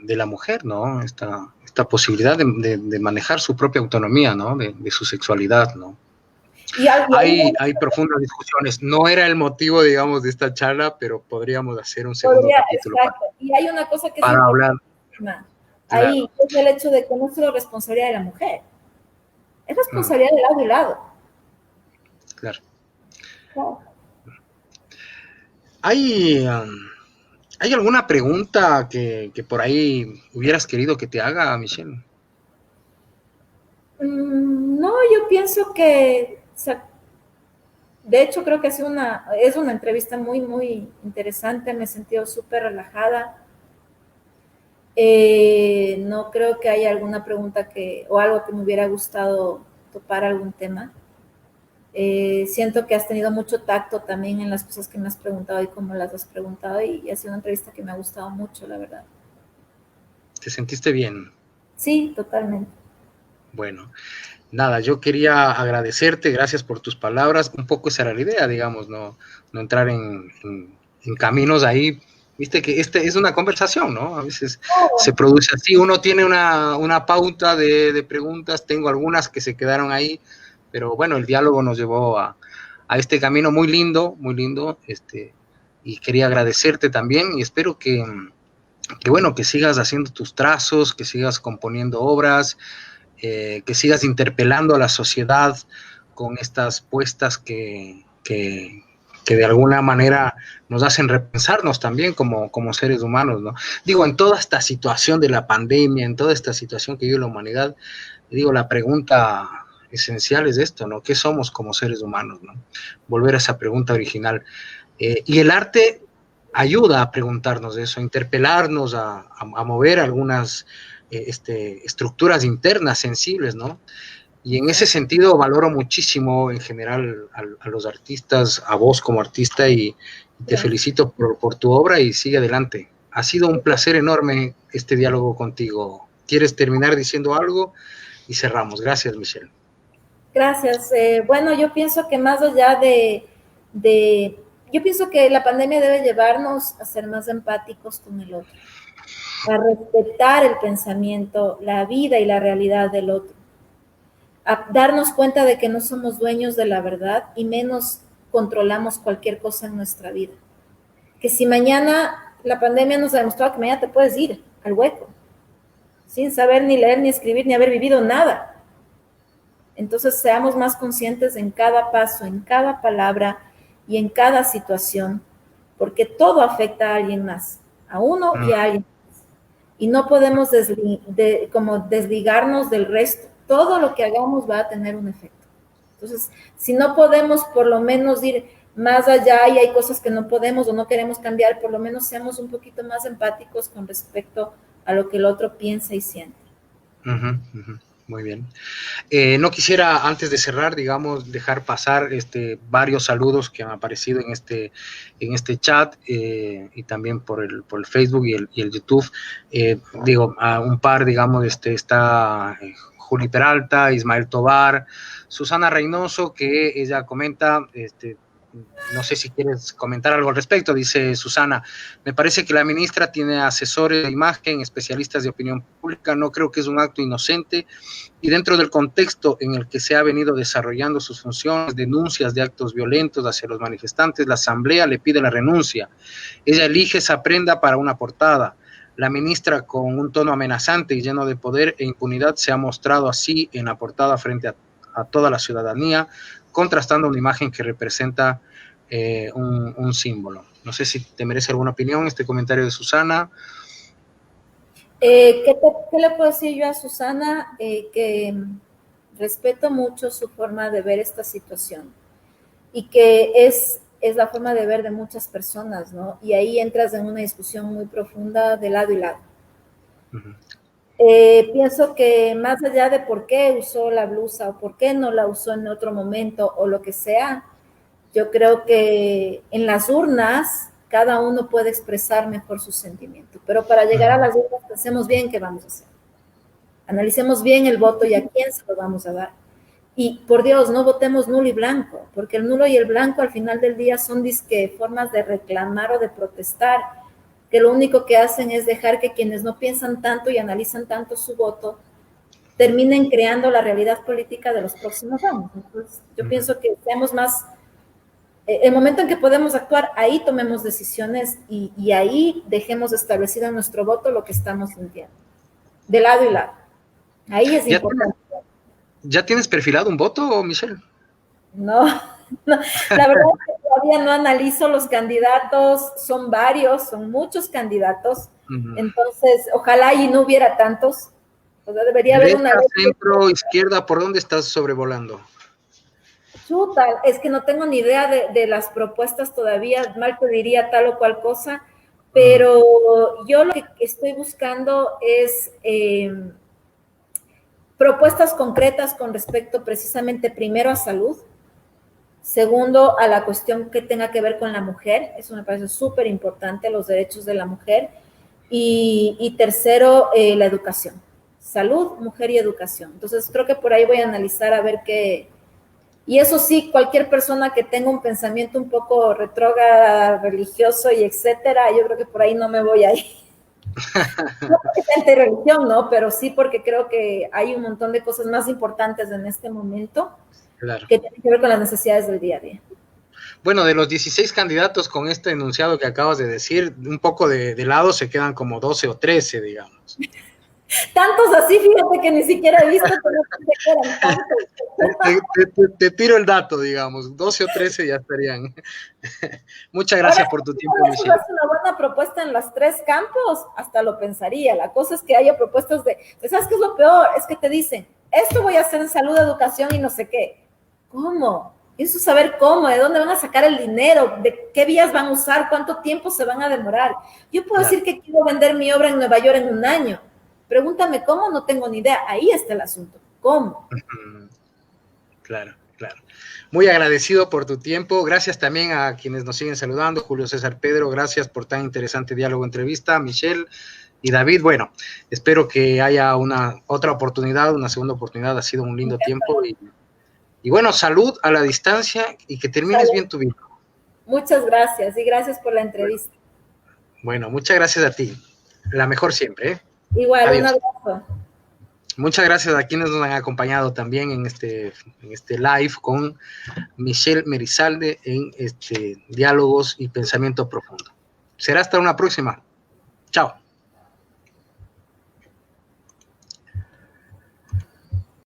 la mujer, ¿no? Esta posibilidad de manejar su propia autonomía, ¿no? De su sexualidad, ¿no? Y algo, Hay profundas discusiones. No era el motivo, digamos, de esta charla, pero podríamos hacer un segundo podría, capítulo exacto. Y hay una cosa que es para hablar. importantísima ahí, Claro, es el hecho de que no es solo responsabilidad de la mujer, es mm, responsabilidad de lado y lado. claro. Claro. ¿Hay, ¿Hay alguna pregunta que por ahí hubieras querido que te haga, Michelle? No, yo pienso que, o sea, de hecho creo que es una entrevista muy, muy interesante, me he sentido súper relajada. No creo que haya alguna pregunta o algo que me hubiera gustado topar algún tema. Siento que has tenido mucho tacto también en las cosas que me has preguntado y cómo las has preguntado y ha sido una entrevista que me ha gustado mucho, la verdad. ¿Te sentiste bien? Sí, totalmente. Bueno, nada, yo quería agradecerte, gracias por tus palabras. Un poco esa era la idea, digamos, no entrar en caminos ahí. Viste que este es una conversación, ¿no? A veces se Oh, produce así. Uno tiene una pauta de preguntas, tengo algunas que se quedaron ahí, pero bueno, el diálogo nos llevó a este camino muy lindo, y quería agradecerte también y espero que bueno, que sigas haciendo tus trazos, que sigas componiendo obras, que sigas interpelando a la sociedad con estas puestas que de alguna manera nos hacen repensarnos también como seres humanos, ¿no? Digo, en toda esta situación de la pandemia, en toda esta situación que vive la humanidad, digo, la pregunta esencial es esto, ¿no? ¿Qué somos como seres humanos, ¿no? Volver a esa pregunta original. Y el arte ayuda a preguntarnos eso, a interpelarnos, a mover algunas estructuras internas sensibles, ¿no? Y en ese exacto. sentido valoro muchísimo en general a los artistas, a vos como artista, y te Gracias. felicito por tu obra y sigue adelante. Ha sido un placer enorme este diálogo contigo. ¿Quieres terminar diciendo algo? Y cerramos. Gracias, Michelle. Gracias. Bueno, yo pienso que más allá yo pienso que la pandemia debe llevarnos a ser más empáticos con el otro, a respetar el pensamiento, la vida y la realidad del otro, a darnos cuenta de que no somos dueños de la verdad y menos controlamos cualquier cosa en nuestra vida. Que si mañana la pandemia nos ha demostrado que mañana te puedes ir al hueco, sin saber ni leer, ni escribir, ni haber vivido nada. Entonces seamos más conscientes en cada paso, en cada palabra y en cada situación, porque todo afecta a alguien más, a uno y a alguien más. Y no podemos como desligarnos del resto. Todo lo que hagamos va a tener un efecto. Entonces, si no podemos por lo menos ir más allá y hay cosas que no podemos o no queremos cambiar, por lo menos seamos un poquito más empáticos con respecto a lo que el otro piensa y siente. Muy bien. No quisiera, antes de cerrar, digamos, dejar pasar varios saludos que han aparecido en este chat y también por el Facebook y el YouTube. Digo, a un par, digamos, está Juli Peralta, Ismael Tobar, Susana Reynoso, que ella comenta, no sé si quieres comentar algo al respecto. Dice Susana, me parece que la ministra tiene asesores de imagen, especialistas de opinión pública, no creo que es un acto inocente y dentro del contexto en el que se ha venido desarrollando sus funciones, denuncias de actos violentos hacia los manifestantes, la asamblea le pide la renuncia. Ella elige esa prenda para una portada. La ministra, con un tono amenazante y lleno de poder e impunidad, se ha mostrado así en la portada frente a toda la ciudadanía, contrastando una imagen que representa un símbolo. No sé si te merece alguna opinión este comentario de Susana. ¿Qué le puedo decir yo a Susana? Que respeto mucho su forma de ver esta situación y que es la forma de ver de muchas personas, ¿no? Y ahí entras en una discusión muy profunda de lado y lado. Pienso que más allá de por qué usó la blusa o por qué no la usó en otro momento o lo que sea, yo creo que en las urnas cada uno puede expresar mejor sus sentimientos, pero para llegar a las urnas pensemos bien qué vamos a hacer. Analicemos bien el voto y a quién se lo vamos a dar. Y por Dios, no votemos nulo y blanco, porque el nulo y el blanco al final del día son formas de reclamar o de protestar, que lo único que hacen es dejar que quienes no piensan tanto y analizan tanto su voto terminen creando la realidad política de los próximos años. Entonces, yo pienso que seamos más, el momento en que podemos actuar, ahí tomemos decisiones y ahí dejemos establecido en nuestro voto lo que estamos sintiendo, de lado y lado. Ahí es importante. ¿Ya tienes perfilado un voto, Michelle? No, la verdad es que todavía no analizo los candidatos, son varios, son muchos candidatos, entonces ojalá y no hubiera tantos, o sea, debería haber una ley. Centro, izquierda, ¿por dónde estás sobrevolando? Chuta, es que no tengo ni idea de las propuestas todavía, mal te diría tal o cual cosa, pero yo lo que estoy buscando es propuestas concretas con respecto precisamente primero a salud, segundo a la cuestión que tenga que ver con la mujer, eso me parece súper importante, los derechos de la mujer, y tercero la educación, salud, mujer y educación. Entonces creo que por ahí voy a analizar a ver qué, y eso sí, cualquier persona que tenga un pensamiento un poco retrógrado, religioso y etcétera, yo creo que por ahí no me voy a ir. No porque sea antirreligión, ¿no? Pero sí porque creo que hay un montón de cosas más importantes en este momento que tienen que ver con las necesidades del día a día. Bueno, de los 16 candidatos con este enunciado que acabas de decir, un poco de lado se quedan como 12 o 13, digamos. Tantos así, fíjate que ni siquiera he visto que no se quedan tantos. Te tiro el dato, digamos, 12 o 13 ya estarían. Muchas gracias por tu tiempo, Michelle. Si es una buena propuesta en los tres campos, hasta lo pensaría. La cosa es que haya propuestas ¿sabes qué es lo peor? Es que te dicen, esto voy a hacer en salud, educación y no sé qué. ¿Cómo? Eso saber cómo, de dónde van a sacar el dinero, de qué vías van a usar, cuánto tiempo se van a demorar. Yo puedo decir que quiero vender mi obra en Nueva York en un año. Pregúntame cómo, no tengo ni idea. Ahí está el asunto. ¿Cómo? Claro. Muy agradecido por tu tiempo. Gracias también a quienes nos siguen saludando. Julio César Pedro, gracias por tan interesante diálogo, entrevista. Michelle y David, bueno, espero que haya una segunda oportunidad. Ha sido un lindo tiempo y bueno, salud a la distancia y que termines bien tu vida. Muchas gracias y gracias por la entrevista. Bueno, muchas gracias a ti. La mejor siempre, ¿eh? Igual, adiós. Un abrazo. Muchas gracias a quienes nos han acompañado también en este live con Michelle Merizalde en Diálogos y Pensamiento Profundo. Será hasta una próxima. Chao.